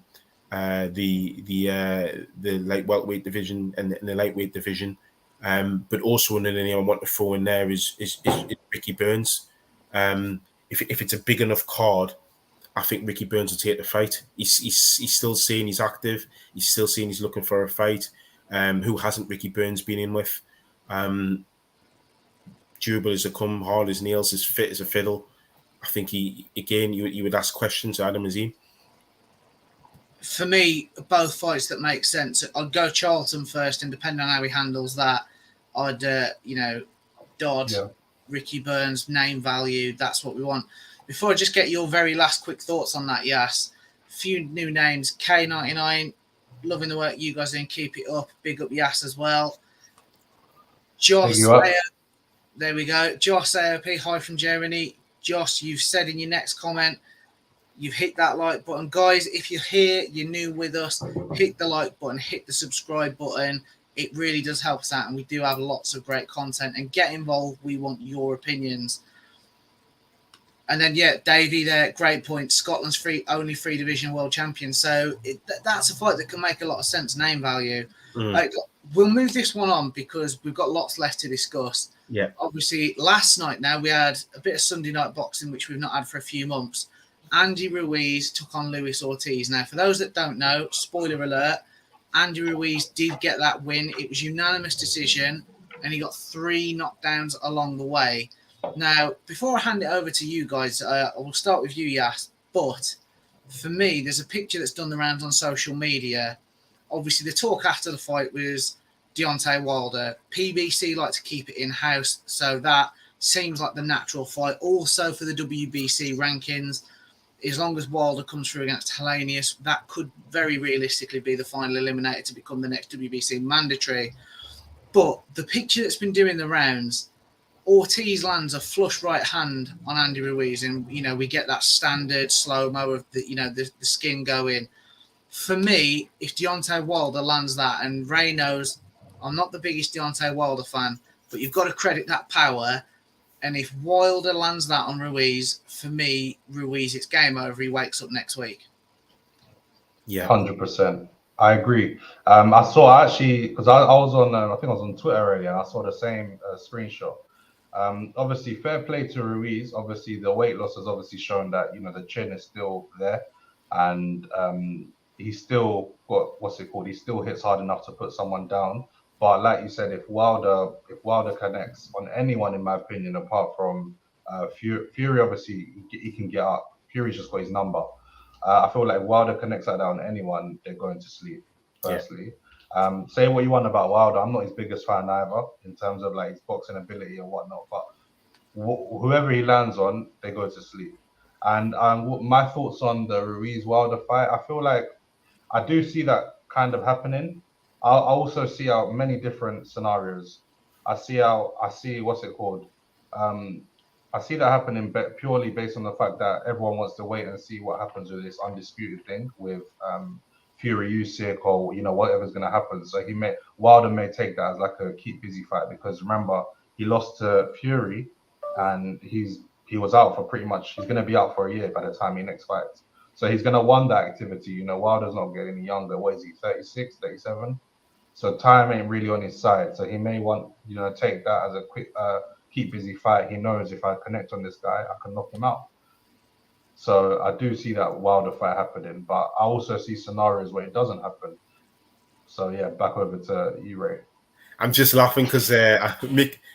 light welterweight division and the lightweight division. But also another name I want to throw in there is Ricky Burns. If it's a big enough card, I think Ricky Burns will take the fight. He's still saying he's active. He's still saying he's looking for a fight. Who hasn't Ricky Burns been in with? Durable as a come, hard as nails, as fit as a fiddle. I think you would ask questions to Adam Azim. For me, both fights that make sense. I'd go Charlton first, and depending on how he handles that, I'd Dodd, Ricky Burns, name value. That's what we want. Before I just get your very last quick thoughts on that, Yas, a few new names. K99, loving the work you guys are doing. Keep it up. Big up Yas as well. Josh, there we go. Josh AOP, hi from Germany. Josh, you've said in your next comment, you've hit that like button. Guys, if you're here, you're new with us, hit the like button, hit the subscribe button. It really does help us out, and we do have lots of great content. And get involved. We want your opinions. And then, Davey there, great point. Scotland's only free division world champion. So that's a fight that can make a lot of sense, name value. We'll move this one on because we've got lots left to discuss. Yeah. Obviously, last night now we had a bit of Sunday night boxing, which we've not had for a few months. Andy Ruiz took on Luis Ortiz. Now, for those that don't know, spoiler alert, Andy Ruiz did get that win. It was unanimous decision, and he got 3 knockdowns along the way. Now, before I hand it over to you guys, I will start with you, Yas. But for me, there's a picture that's done the rounds on social media. Obviously, the talk after the fight was Deontay Wilder. PBC like to keep it in-house, so that seems like the natural fight. Also, for the WBC rankings, as long as Wilder comes through against Helenius, that could very realistically be the final eliminator to become the next WBC mandatory. But the picture that's been doing the rounds, Ortiz lands a flush right hand on Andy Ruiz, and we get that standard slow-mo of the skin going. For me, if Deontay Wilder lands that, and Ray knows I'm not the biggest Deontay Wilder fan, but you've got to credit that power. And if Wilder lands that on Ruiz, for me, Ruiz, it's game over. He wakes up next week. Yeah, 100%. I agree. I saw actually, because I was on, I think I was on Twitter earlier, and I saw the same screenshot. Obviously, fair play to Ruiz. Obviously, the weight loss has obviously shown that the chin is still there, and he's still got he still hits hard enough to put someone down. But like you said, if Wilder connects on anyone, in my opinion, apart from Fury, obviously he can get up. Fury's just got his number. I feel like if Wilder connects like that on anyone, they're going to sleep. Yeah. firstly. Say what you want about Wilder. I'm not his biggest fan either in terms of like his boxing ability or whatnot, but whoever he lands on, they go to sleep. And my thoughts on the Ruiz Wilder fight, I feel like I do see that kind of happening. I also see out many different scenarios. I see what's it called? Um, I see that happening purely based on the fact that everyone wants to wait and see what happens with this undisputed thing with Fury Usyk or whatever's going to happen. So Wilder may take that as like a keep busy fight because remember he lost to Fury and he was out for pretty much. He's going to be out for a year by the time he next fights. So he's going to want that activity. Wilder's not getting any younger. What is he, 36, 37? So time ain't really on his side. So he may want, take that as a quick, keep busy fight. He knows if I connect on this guy, I can knock him out. So I do see that Wilder fight happening. But I also see scenarios where it doesn't happen. So yeah, back over to you, Ray. I'm just laughing because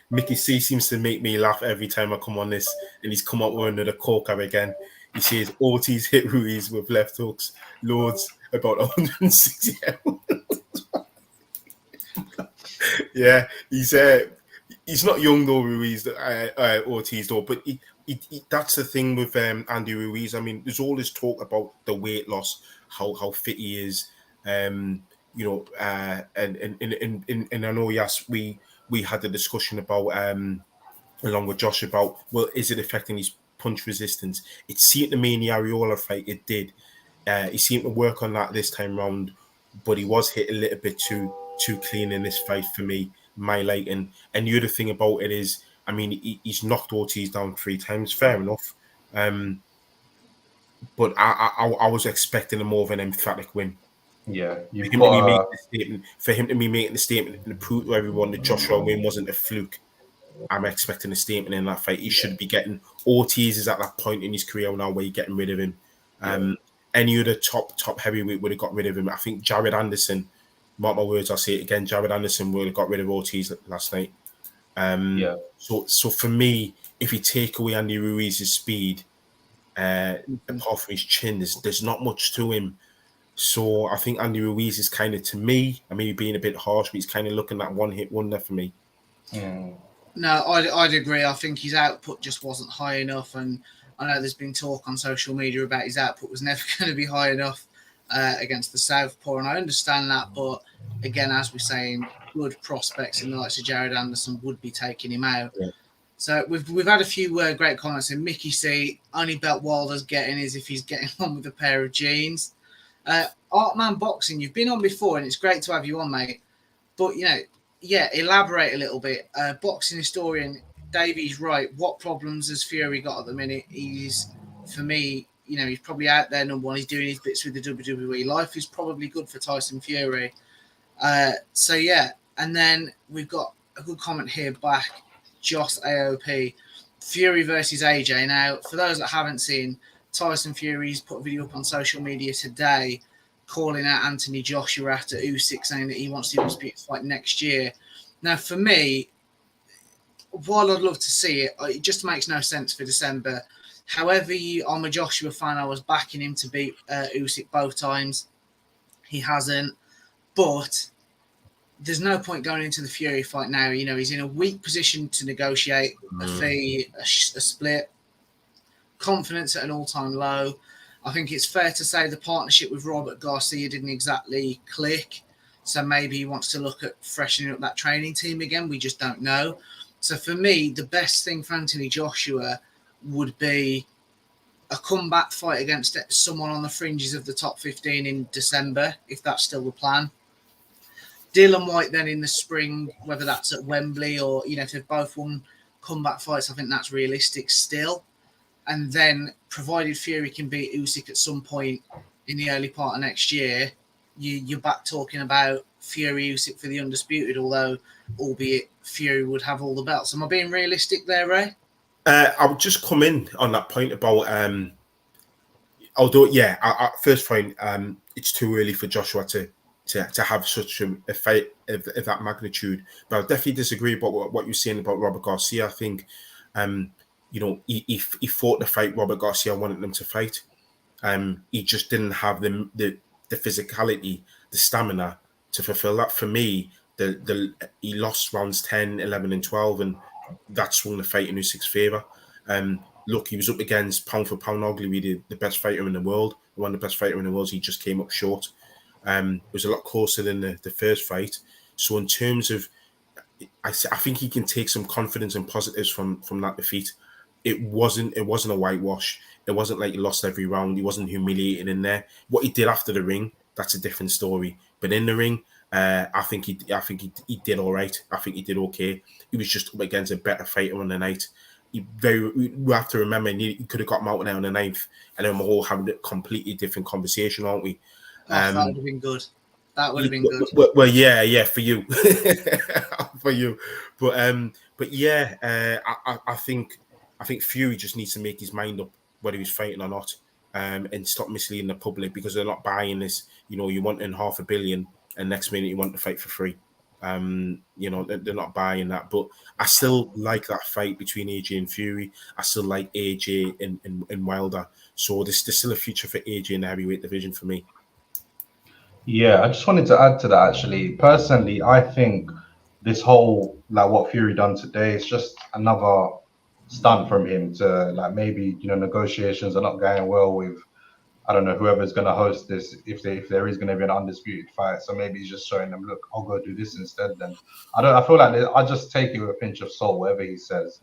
Mickey C seems to make me laugh every time I come on this, and he's come up with another corker again. He says Ortiz hit Ruiz with left hooks, loads about 160. Yeah, he's not young though, Ruiz, Ortiz though, but that's the thing with Andy Ruiz. I mean, there's all this talk about the weight loss, how fit he is, and I know, yes, we had the discussion about along with Josh about, well, is it affecting his punch resistance? It seemed to me in the Areola fight, it did. He seemed to work on that this time round, but he was hit a little bit too clean in this fight for me, my liking. And the other thing about it is, I mean, he's knocked Ortiz down 3 times, fair enough. But I was expecting a more of an emphatic win. Yeah, for him to be making the statement and prove to everyone that Joshua win wasn't a fluke. I'm expecting a statement in that fight. He should be getting. Ortiz is at that point in his career now where you're getting rid of him. Any other top heavyweight would have got rid of him. I think Jared Anderson, mark my words, I'll say it again, Jared Anderson would have got rid of Ortiz last night. So for me, if you take away Andy Ruiz's speed, apart from his chin, there's not much to him. So I think Andy Ruiz is kind of, to me, I may be being a bit harsh, but he's kind of looking at one-hit wonder for me. No, I'd agree. I think his output just wasn't high enough, and I know there's been talk on social media about his output was never going to be high enough against the Southpaw, and I understand that, but again, as we're saying, good prospects in the likes of Jared Anderson would be taking him out. Yeah. So we've had a few great comments. And Mickey C, only belt Wilder's getting is if he's getting on with a pair of jeans. Artman Boxing, you've been on before, and it's great to have you on, mate. But elaborate a little bit. Boxing historian Davey's right. What problems has Fury got at the minute? For me, he's probably out there number one. He's doing his bits with the WWE. Life is probably good for Tyson Fury. And then we've got a good comment here back. Josh AOP, Fury versus AJ. Now, for those that haven't seen, Tyson Fury's put a video up on social media today calling out Anthony Joshua after Usyk, saying that he wants the undisputed fight next year. Now, for me, while I'd love to see it, it just makes no sense for December. However, I'm a Joshua fan. I was backing him to beat Usyk both times. He hasn't. But there's no point going into the Fury fight now. He's in a weak position to negotiate a fee, a split. Confidence at an all-time low. I think it's fair to say the partnership with Robert Garcia didn't exactly click. So maybe he wants to look at freshening up that training team again. We just don't know. So for me, the best thing for Anthony Joshua would be a comeback fight against someone on the fringes of the top 15 in December, if that's still the plan. Dylan White then in the spring, whether that's at Wembley or, if they've both won comeback fights, I think that's realistic still. And then, provided Fury can beat Usyk at some point in the early part of next year, you're back talking about Fury Usyk for the undisputed, albeit Fury would have all the belts. Am I being realistic there, Ray? I would just come in on that point about, first point, it's too early for Joshua to have such a fight of that magnitude. But I definitely disagree about what you're saying about Robert Garcia. I think, he fought the fight Robert Garcia wanted him to fight. He just didn't have the physicality the stamina to fulfill that. For me, he lost rounds 10, 11, and 12, and that swung the fight in Usyk's favour. Look, he was up against pound for pound arguably the best fighter in the world, one of the best fighters in the world. He just came up short. It was a lot closer than the first fight. So in terms of, I think he can take some confidence and positives from that defeat. It wasn't a whitewash. It wasn't like he lost every round. He wasn't humiliated in there. What he did after the ring, that's a different story. But in the ring, I think he did all right. I think he did okay. He was just up against a better fighter on the night. We have to remember he could have got him out there on the 9th, and then we're all having a completely different conversation, aren't we? That would have been good. That would have been good. Well, yeah, for you, for you. But yeah, I think Fury just needs to make his mind up whether he's fighting or not, and stop misleading the public, because they're not buying this. You want in $500 million, and next minute you want to fight for free. They're not buying that. But I still like that fight between AJ and Fury. I still like AJ and Wilder. So there's still a future for AJ in the heavyweight division for me. Yeah, I just wanted to add to that, actually. Personally, I think this whole, what Fury done today is just another stunt from him to, maybe, negotiations are not going well with, I don't know, whoever's going to host this, if there is going to be an undisputed fight. So maybe he's just showing them, look, I'll go do this instead then. I feel like I just take it with a pinch of salt, whatever he says.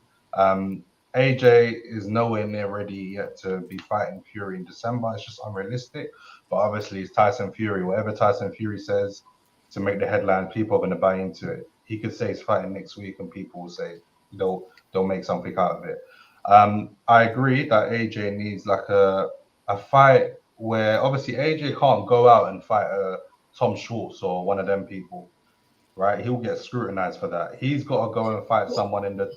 AJ is nowhere near ready yet to be fighting Fury in December. It's just unrealistic. But obviously, it's Tyson Fury. Whatever Tyson Fury says to make the headline, people are going to buy into it. He could say he's fighting next week, and people will say they'll make something out of it. I agree that AJ needs a fight where obviously AJ can't go out and fight Tom Schwartz or one of them people, right? He'll get scrutinized for that. He's got to go and fight someone in the.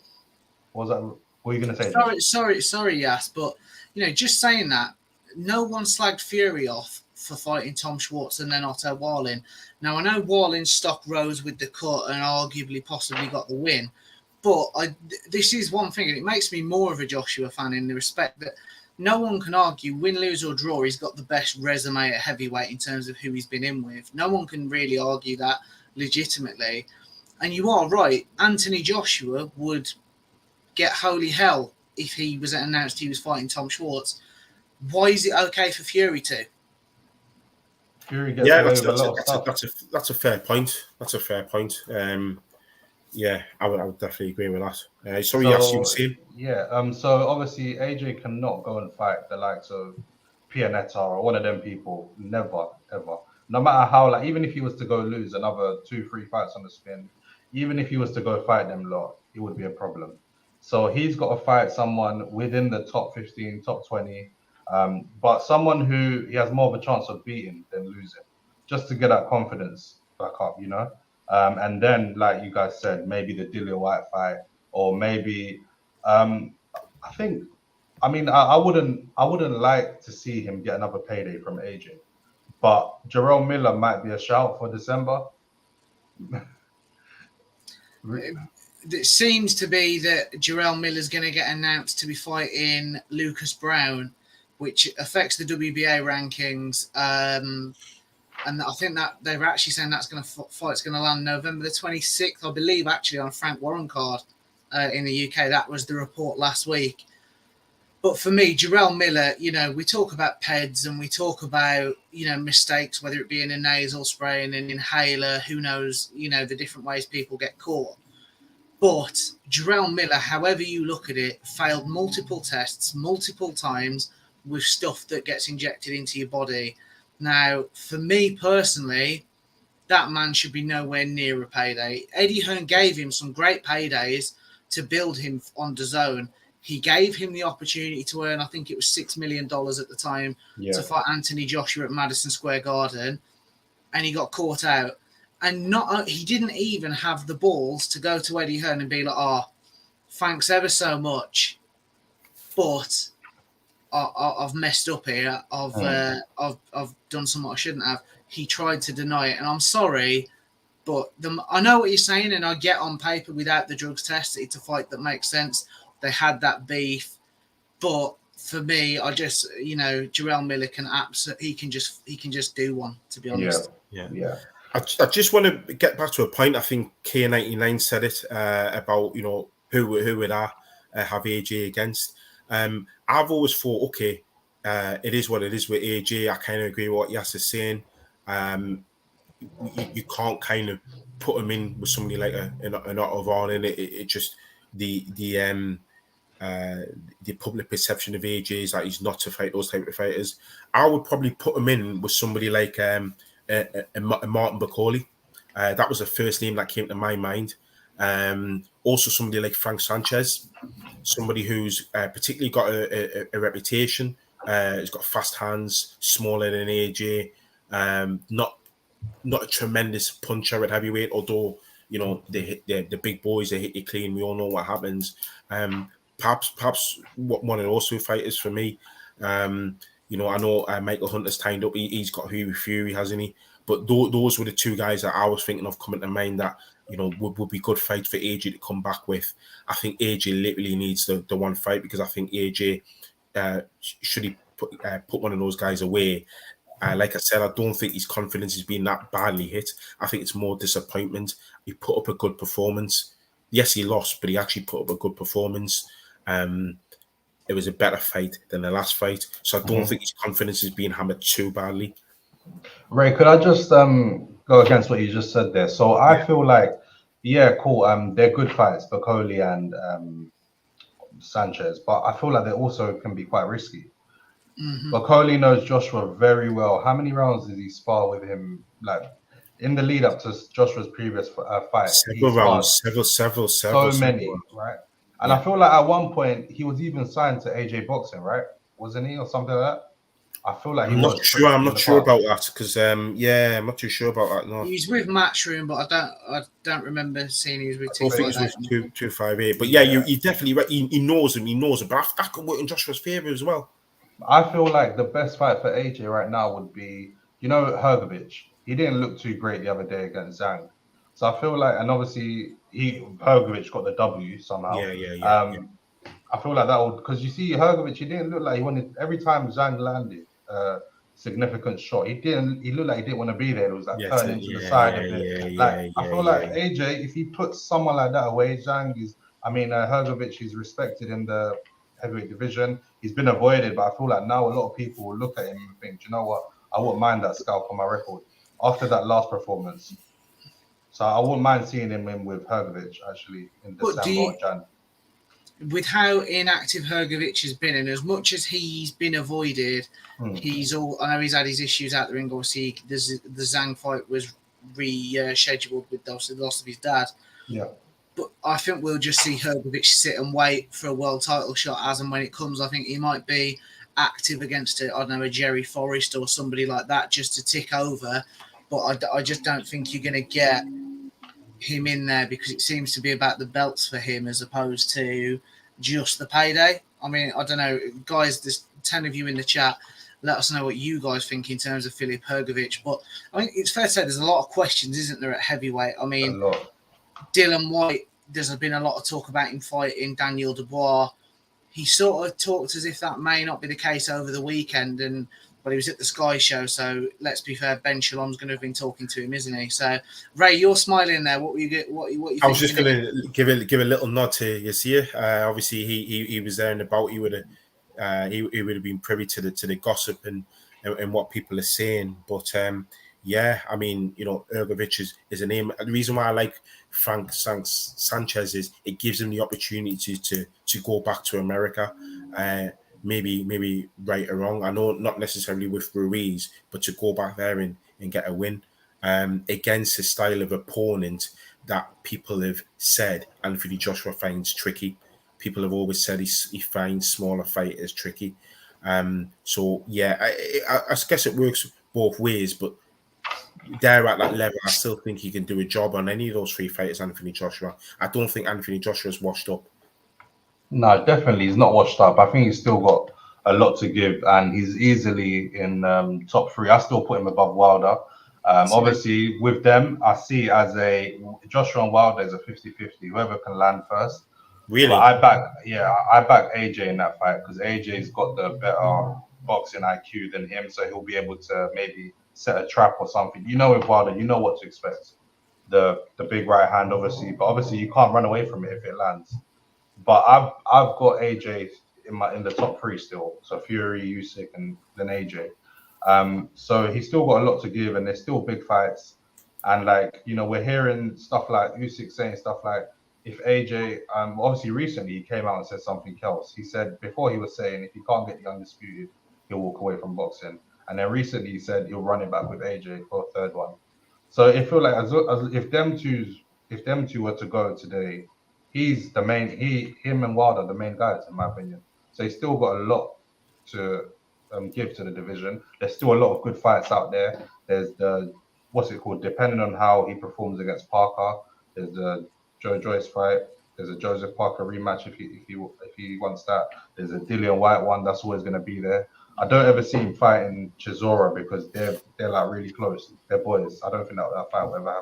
What was that? What are you going to say? Sorry, Yas, but just saying that, no one slagged Fury off for fighting Tom Schwartz and then Otto Wallin. Now, I know Wallin's stock rose with the cut and arguably possibly got the win, but this is one thing, and it makes me more of a Joshua fan in the respect that no one can argue, win, lose or draw, he's got the best resume at heavyweight in terms of who he's been in with. No one can really argue that legitimately. And you are right, Anthony Joshua would get holy hell if he was announced he was fighting Tom Schwartz. Why is it okay for Fury to? Fury gets away with a lot of stuff. That's a fair point. That's a fair point. Yeah, I would definitely agree with that. Sorry, yes, you were saying? Yeah. So obviously AJ cannot go and fight the likes of Pianetta or one of them people. Never, ever. No matter how, even if he was to go lose another 2-3 fights on the spin, even if he was to go fight them lot, it would be a problem. So he's got to fight someone within the top 15, top 20, but someone who he has more of a chance of beating than losing, just to get that confidence back up, and then, like you guys said, maybe the Dillian White fight, or maybe, I wouldn't like to see him get another payday from AJ, but Jarrell Miller might be a shout for December. It seems to be that Jarrell Miller's going to get announced to be fighting Lucas Brown, which affects the WBA rankings. And I think that they're actually saying that's going to fight's going to land November the 26th, I believe, actually on a Frank Warren card in the UK. That was the report last week. But for me, Jarrell Miller, we talk about PEDs and we talk about, mistakes, whether it be in a nasal spray and an inhaler, who knows, the different ways people get caught. But Jarrell Miller, however you look at it, failed multiple tests, multiple times with stuff that gets injected into your body. Now, for me personally, that man should be nowhere near a payday. Eddie Hearn gave him some great paydays to build him on DAZN. He gave him the opportunity to earn, I think it was $6 million at the time, to fight Anthony Joshua at Madison Square Garden, and he got caught out. And he didn't even have the balls to go to Eddie Hearn and be like, thanks ever so much, but I've messed up here. I've done something I shouldn't have. He tried to deny it, and I'm sorry, but I know what you're saying, and I get on paper without the drugs test, it's a fight that makes sense. They had that beef, but for me, I just Jarrell Miller can he can just do one, to be honest. Yeah. I just want to get back to a point. I think K99 said it about who would I have AJ against. I've always thought, okay, it is what it is with AJ. I kind of agree with what Yas is saying. You can't kind of put him in with somebody like an Otto Vaughn, and it just the public perception of AJ is that he's not to fight those type of fighters. I would probably put him in with somebody like a Martin Bakoli. That was the first name that came to my mind. Also, somebody like Frank Sanchez, somebody who's particularly got a reputation. He's got fast hands, smaller than AJ. Not a tremendous puncher at heavyweight, although the big boys, they hit you clean. We all know what happens. Perhaps one of those two fighters for me. I know Michael Hunter's tied up. He's got Huey Fury, hasn't he? But those were the two guys that I was thinking of coming to mind that would be good fights for AJ to come back with. I think AJ literally needs the one fight, because I think AJ should he put one of those guys away. Like I said, I don't think his confidence has been that badly hit. I think it's more disappointment. He put up a good performance. Yes, he lost, but he actually put up a good performance. It was a better fight than the last fight. So I don't think his confidence is being hammered too badly. Ray, could I just go against what you just said there? So I feel like, yeah, cool. They're good fights, Bakoli and Sanchez, but I feel like they also can be quite risky. Bakoli knows Joshua very well. How many rounds did he spar with him? Like in the lead up to Joshua's previous fight, several rounds, several. So many, right? And I feel like at one point he was even signed to AJ Boxing, right? Wasn't he, or something like that? I feel like I'm not sure about that, because I'm not too sure about that. No, he's with Matchroom, but I don't remember seeing he was with. I think it was with 258. But yeah, you definitely right. He knows him. But that could work in Joshua's favor as well. I feel like the best fight for AJ right now would be, Hrgovic. He didn't look too great the other day against Zhang. So I feel like, and obviously Hrgovic got the W somehow. Yeah. I feel like that would, because you see Hrgovic, he didn't look like he wanted, every time Zhang landed a significant shot, he looked like he didn't want to be there. It was like turning to the side of it. I feel like AJ, if he puts someone like that away, Hrgovic is respected in the heavyweight division. He's been avoided, but I feel like now a lot of people will look at him and think, you know what, I wouldn't mind that scalp on my record after that last performance. So I wouldn't mind seeing him in with Hrgovic actually in December or Jan. With how inactive Hrgovic has been, and as much as he's been avoided, I know he's had his issues out the ring. Obviously, the Zhang fight was rescheduled with the loss of his dad. Yeah. But I think we'll just see Hrgovic sit and wait for a world title shot as and when it comes. I think he might be active against a Jerry Forrest or somebody like that just to tick over. But I just don't think you're going to get him in there, because it seems to be about the belts for him as opposed to just the payday. I mean, I don't know, guys, there's 10 of you in the chat. Let us know what you guys think in terms of Filip Hrgovic. But I think it's fair to say there's a lot of questions, isn't there, at heavyweight? I mean, Dylan White, there's been a lot of talk about him fighting Daniel Dubois. He sort of talked as if that may not be the case over the weekend, but he was at the Sky Show, so let's be fair, Ben Shalom's going to have been talking to him, isn't he? So, Ray, you're smiling there. What you I was just going to give a little nod to Garcia. Obviously, he was there in the bout. He would have been privy to the gossip and what people are saying. But I mean, Hrgovic is a name. The reason why I like Frank Sanchez is it gives him the opportunity to go back to America. Maybe right or wrong. I know not necessarily with Ruiz, but to go back there and get a win against a style of opponent that people have said Anthony Joshua finds tricky. People have always said he finds smaller fighters tricky. I guess it works both ways, but there at that level, I still think he can do a job on any of those three fighters, Anthony Joshua. I don't think Anthony Joshua's washed up. No, definitely. He's not washed up. I think he's still got a lot to give, and he's easily in top three. I still put him above Wilder. Obviously, with them, I see as Joshua and Wilder is a 50-50. Whoever can land first. Really? But I back AJ in that fight because AJ's got the better boxing IQ than him, so he'll be able to maybe set a trap or something. You know, with Wilder, you know what to expect. The big right hand, obviously, but obviously you can't run away from it if it lands. But I've got AJ in the top three still. So Fury, Usyk, and then AJ. So he's still got a lot to give, and there's still big fights. And like, you know, we're hearing stuff like Usyk saying stuff like, if AJ, obviously recently he came out and said something else. He said before, he was saying if he can't get the undisputed, he'll walk away from boxing. And then recently he said he'll run it back with AJ for a third one. So it feel like as if them two were to go today, he's the main. Him and Wilder are the main guys in my opinion. So he's still got a lot to give to the division. There's still a lot of good fights out there. There's the what's it called? Depending on how he performs against Parker, there's the Joe Joyce fight. There's a Joseph Parker rematch if he wants that. There's a Dillian White one that's always going to be there. I don't ever see him fighting Chisora because they're like really close. They're boys. I don't think that fight will ever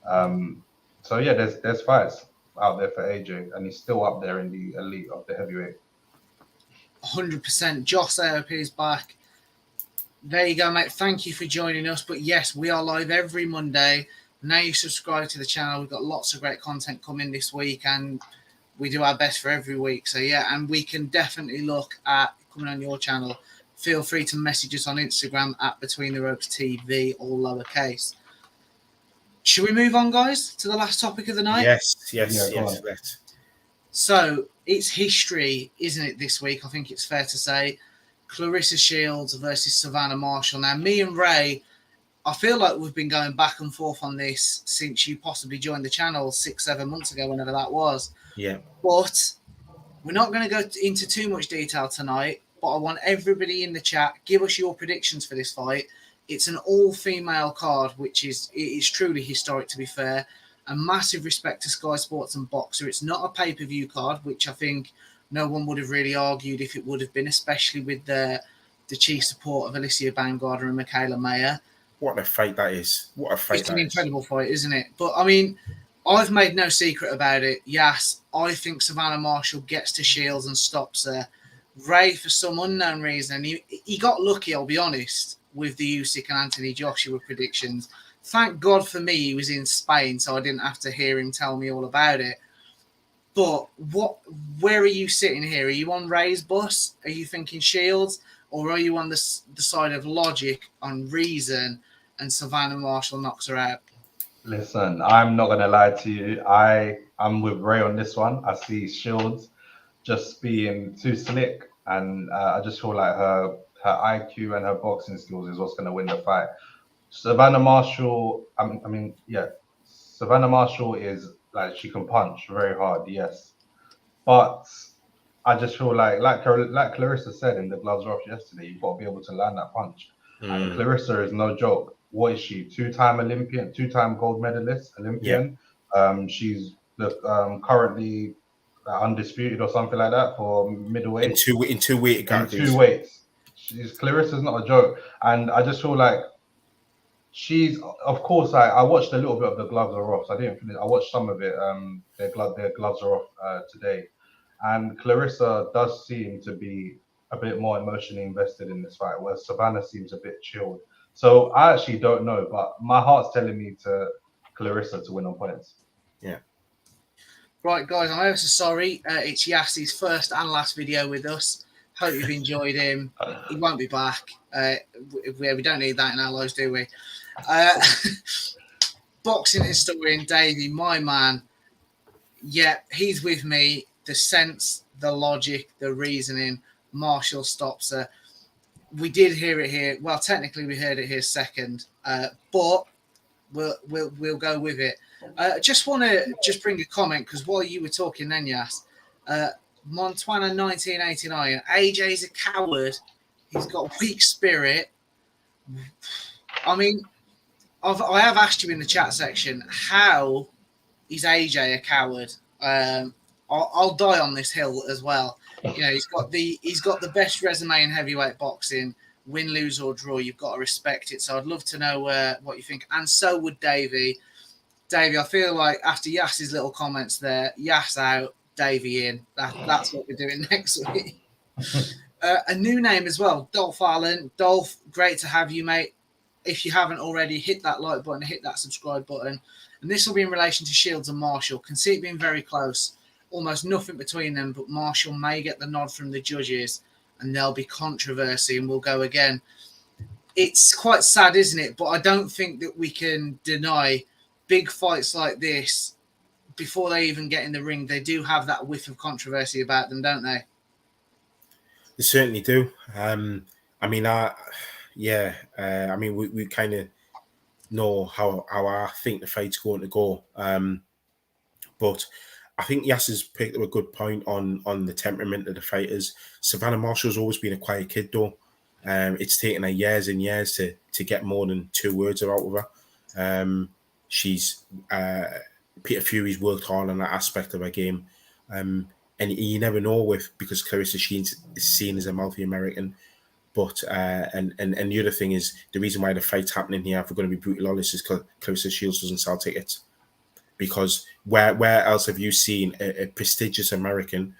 happen. So yeah, there's fights out there for AJ, and he's still up there in the elite of the heavyweight. 100%. Josh AOP is back. There you go, mate. Thank you for joining us. But yes, we are live every Monday. Now you subscribe to the channel. We've got lots of great content coming this week, and we do our best for every week. So yeah, and we can definitely look at coming on your channel. Feel free to message us on Instagram at Between the Ropes TV, all lowercase. Should we move on, guys, to the last topic of the night? Yes. So it's history, isn't it, this week? I think it's fair to say. Claressa Shields versus Savannah Marshall. Now, me and Ray, I feel like we've been going back and forth on this since you possibly joined the channel 6-7 months ago, whenever that was. Yeah. But we're not going to go into too much detail tonight, but I want everybody in the chat, give us your predictions for this fight. It's an all-female card, which is truly historic, to be fair. A massive respect to Sky Sports and Boxer. It's not a pay-per-view card, which I think no one would have really argued if it would have been, especially with the chief support of Alicia Baumgartner and Michaela Mayer. What a fight that is. It's an incredible fight, isn't it? But, I mean, I've made no secret about it. Yes, I think Savannah Marshall gets to Shields and stops her. Ray, for some unknown reason, he got lucky, I'll be honest, with the Usyk and Anthony Joshua predictions. Thank God for me he was in Spain, so I didn't have to hear him tell me all about it. But where are you sitting here? Are you on Ray's bus? Are you thinking Shields? Or are you on the side of logic, on reason, and Savannah Marshall knocks her out? Listen, I'm not going to lie to you. I'm with Ray on this one. I see Shields just being too slick, and I just feel like her IQ and her boxing skills is what's going to win the fight. Savannah Marshall, Savannah Marshall is like, she can punch very hard, yes. But I just feel like Claressa said in the gloves off yesterday, you've got to be able to land that punch. And Claressa is no joke. What is she? Two-time Olympian, two-time gold medalist, Olympian. Yeah. She's currently undisputed or something like that for middleweight. In two weights. Claressa's not a joke. And I just feel like she's, of course, I watched a little bit of the gloves are off. So I didn't finish. I watched some of it. Their gloves are off today. And Claressa does seem to be a bit more emotionally invested in this fight, where Savannah seems a bit chilled. So I actually don't know, but my heart's telling me to Claressa to win on points. Yeah. Right, guys, I'm ever so sorry. It's Yassi's first and last video with us. Hope you've enjoyed him. He won't be back. We don't need that in our lives, do we? Boxing historian Davey, my man. Yeah, he's with me. The sense, the logic, the reasoning. Marshall stops her. We did hear it here. Well, technically, we heard it here second, but we'll go with it. Just want to bring a comment, because while you were talking then, Yas, Montana 1989, AJ's a coward. He's got a weak spirit. I mean, I have asked you in the chat section, how is AJ a coward? I'll die on this hill as well. You know, he's got the best resume in heavyweight boxing. Win, lose or draw, you've got to respect it. So I'd love to know what you think, and so would Davey. Davey, I feel like after Yass's little comments there, Yass out, Davey in. That's what we're doing next week. A new name as well, Dolph Allen. Dolph, great to have you, mate. if you haven't already, hit that like button, hit that subscribe button. And this will be in relation to Shields and Marshall. Can see it being very close, almost nothing between them, but Marshall may get the nod from the judges and there'll be controversy and we'll go again. It's quite sad, isn't it? But I don't think that we can deny big fights like this, before they even get in the ring, they do have that whiff of controversy about them, don't they? They certainly do. I mean, we kind of know how I think the fight's going to go. But I think Yas has picked up a good point on the temperament of the fighters. Savannah Marshall's always been a quiet kid, though. It's taken her years and years to get more than 2 words out of her. Peter Fury's worked hard on that aspect of her game. And you never know because Claressa Shields is seen as a mouthy American. But and the other thing is, the reason why the fight's happening here, if we're going to be brutally honest, is because Claressa Shields doesn't sell tickets. Because where else have you seen a prestigious American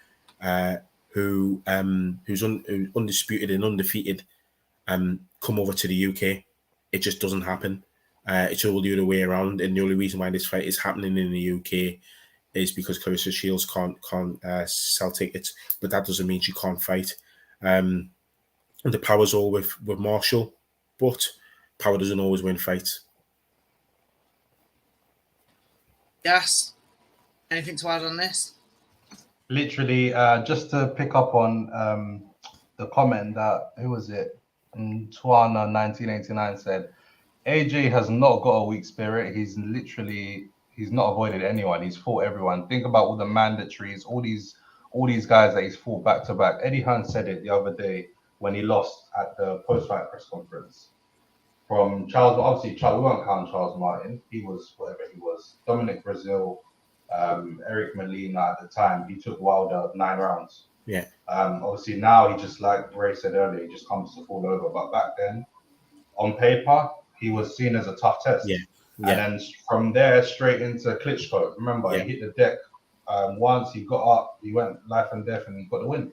who's undisputed and undefeated come over to the UK? It just doesn't happen. It's all the other way around, and the only reason why this fight is happening in the UK is because Claressa Shields can't sell tickets, but that doesn't mean she can't fight. And the power's all with Marshall, but power doesn't always win fights. Yes. Anything to add on this? Literally, just to pick up on the comment that, who was it? Tuana 1989 said, AJ has not got a weak spirit. He's not avoided anyone. He's fought everyone. Think about all the mandatories, all these guys that he's fought back to back. Eddie Hearn said it the other day when he lost at the post-fight press conference. From Charles, obviously, we won't count Charles Martin. He was whatever he was. Dominic Brazil, Eric Molina at the time. He took Wilder 9 rounds. Yeah. Obviously, now he just, like Ray said earlier, he just comes to fall over. But back then, on paper, he was seen as a tough test. Yeah. And then from there, straight into Klitschko. Remember, he hit the deck once, he got up, he went life and death, and he got the win.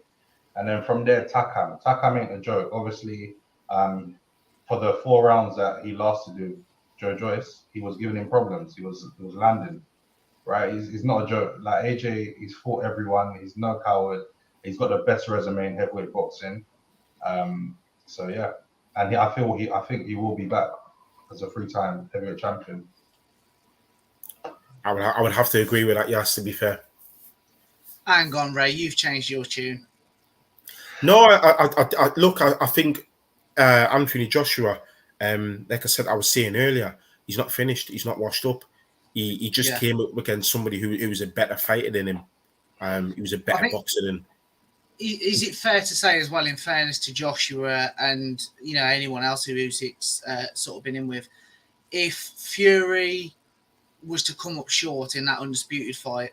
And then from there, Takam. Takam ain't a joke. Obviously, for the 4 rounds that he lasted with Joe Joyce, he was giving him problems. He was landing, right? He's not a joke. Like AJ, he's fought everyone. He's no coward. He's got the best resume in heavyweight boxing. So yeah, and I think he will be back as a 3-time heavyweight champion. I would have to agree with that. Yes, to be fair. Hang on, Ray. You've changed your tune. No, I think Anthony Joshua, like I said, I was saying earlier, he's not finished. He's not washed up. He just came up against somebody who was a better fighter than him. He was a better boxer than. Is it fair to say as well, in fairness to Joshua and anyone else who Usyk's sort of been in with, if Fury was to come up short in that undisputed fight,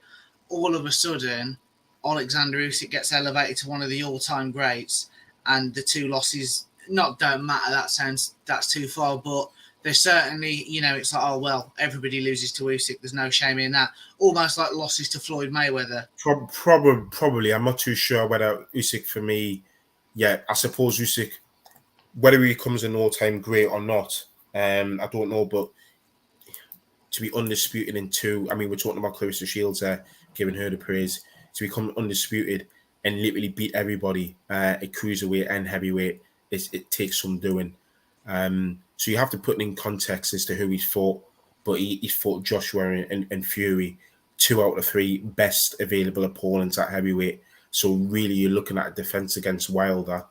all of a sudden Alexander Usyk gets elevated to one of the all-time greats, and the 2 losses don't matter. That's too far, but there's certainly, it's like, oh well, everybody loses to Usyk. There's no shame in that. Almost like losses to Floyd Mayweather. Probably. I'm not too sure whether Usyk, for me, I suppose Usyk, whether he becomes an all-time great or not, I don't know. But to be undisputed in 2, I mean, we're talking about Claressa Shields giving her the praise, to become undisputed and literally beat everybody at cruiserweight and heavyweight, it takes some doing. So you have to put in context as to who he's fought, but he's fought Joshua and Fury, 2 out of 3 best available opponents at heavyweight. So really, you're looking at a defense against Wilder.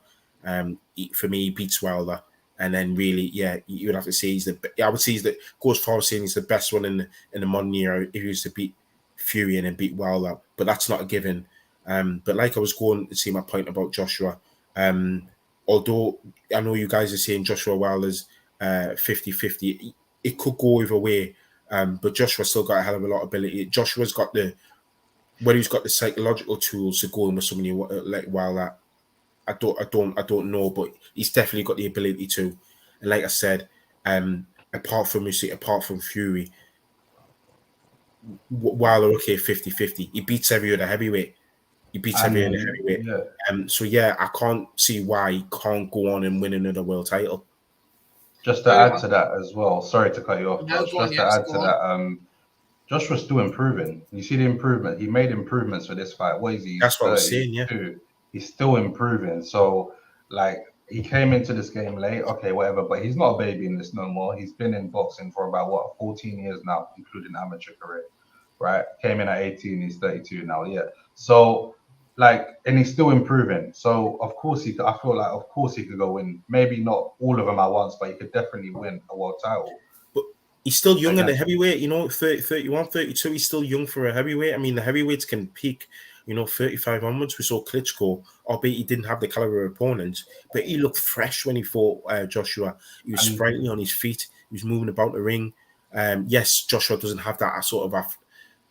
For me, he beats Wilder, and then really, you would have to say I would say goes far as saying he's the best one in the modern era if he was to beat Fury and then beat Wilder, but that's not a given. But like I was going to see my point about Joshua, although I know you guys are saying Joshua Wilder's 50-50, it could go either way, but Joshua's still got a hell of a lot of ability. Joshua's got he's got the psychological tools to go in with somebody like Wilder. I don't know, but he's definitely got the ability to. And like I said, apart from Usyk, apart from Fury, Wilder, 50-50. He beats every other heavyweight. So I can't see why he can't go on and win another world title. Just to add to that as well. Sorry to cut you off, No, Josh. go on, Just to yes, add go to on. that, Joshua's still improving. You see the improvement. He made improvements for this fight. What is he? He's That's what I was saying, yeah. 32. He's still improving. So, like, he came into this game late. Okay, whatever. But he's not a baby in this no more. He's been in boxing for about, 14 years now, including amateur career, right? Came in at 18. He's 32 now, yeah. So, like, and he's still improving. So, of course, I feel like, of course, he could go win. Maybe not all of them at once, but he could definitely win a world title. He's still young in the heavyweight, 30, 31, 32. He's still young for a heavyweight. I mean, the heavyweights can peak, 35 onwards. We saw Klitschko, albeit he didn't have the caliber of opponents, but he looked fresh when he fought Joshua. He was sprightly on his feet. He was moving about the ring. Yes, Joshua doesn't have that sort of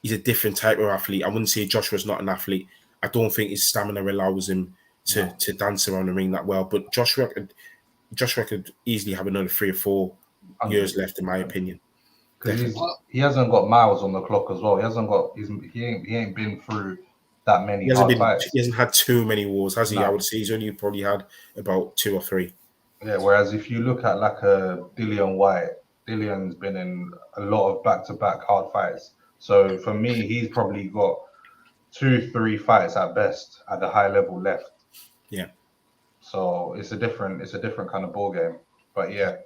he's a different type of athlete. I wouldn't say Joshua's not an athlete. I don't think his stamina allows him to dance around the ring that well. But Joshua could easily have another 3 or 4 years left, in my opinion. Because he hasn't got miles on the clock as well. He hasn't got. He ain't been through that many hard fights. He hasn't had too many wars, has he? No. I would say he's only probably had about 2 or 3. Yeah. Whereas if you look at like a Dillian White, Dillian's been in a lot of back-to-back hard fights. So for me, he's probably got 2-3 fights at best at the high level left. Yeah. So it's a different kind of ball game. But yeah.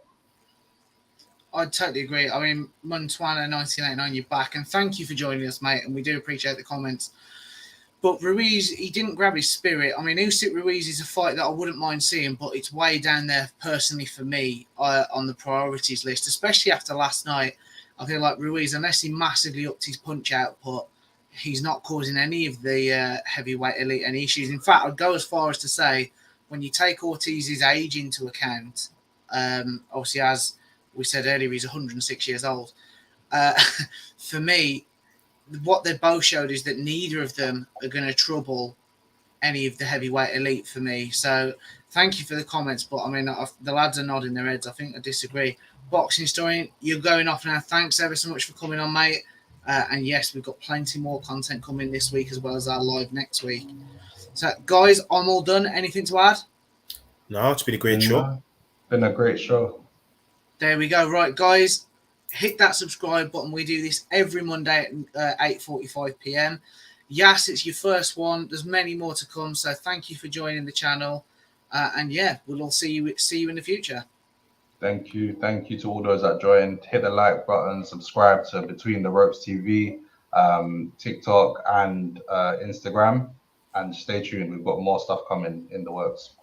I totally agree. I mean, Montwana 1989, you're back, and thank you for joining us, mate. And we do appreciate the comments. But Ruiz, he didn't grab his spirit. I mean, Usyk Ruiz is a fight that I wouldn't mind seeing, but it's way down there personally for me on the priorities list, especially after last night. I feel like Ruiz, unless he massively upped his punch output, he's not causing any of the heavyweight elite any issues. In fact, I'd go as far as to say, when you take Ortiz's age into account, obviously as we said earlier, he's 106 years old. For me, what they both showed is that neither of them are going to trouble any of the heavyweight elite for me. So thank you for the comments. But I mean, the lads are nodding their heads. I think I disagree. Boxing Historian, you're going off now. Thanks ever so much for coming on, mate. And yes, we've got plenty more content coming this week as well as our live next week. So guys, I'm all done. Anything to add? No, it's been a great show. Been a great show. There we go. Right, guys, hit that subscribe button. We do this every Monday at 8:45 p.m. Yes, it's your first one. There's many more to come. So thank you for joining the channel. And yeah, we'll all see you in the future. Thank you. Thank you to all those that joined. Hit the like button, subscribe to Between the Ropes TV, TikTok and Instagram. And stay tuned. We've got more stuff coming in the works.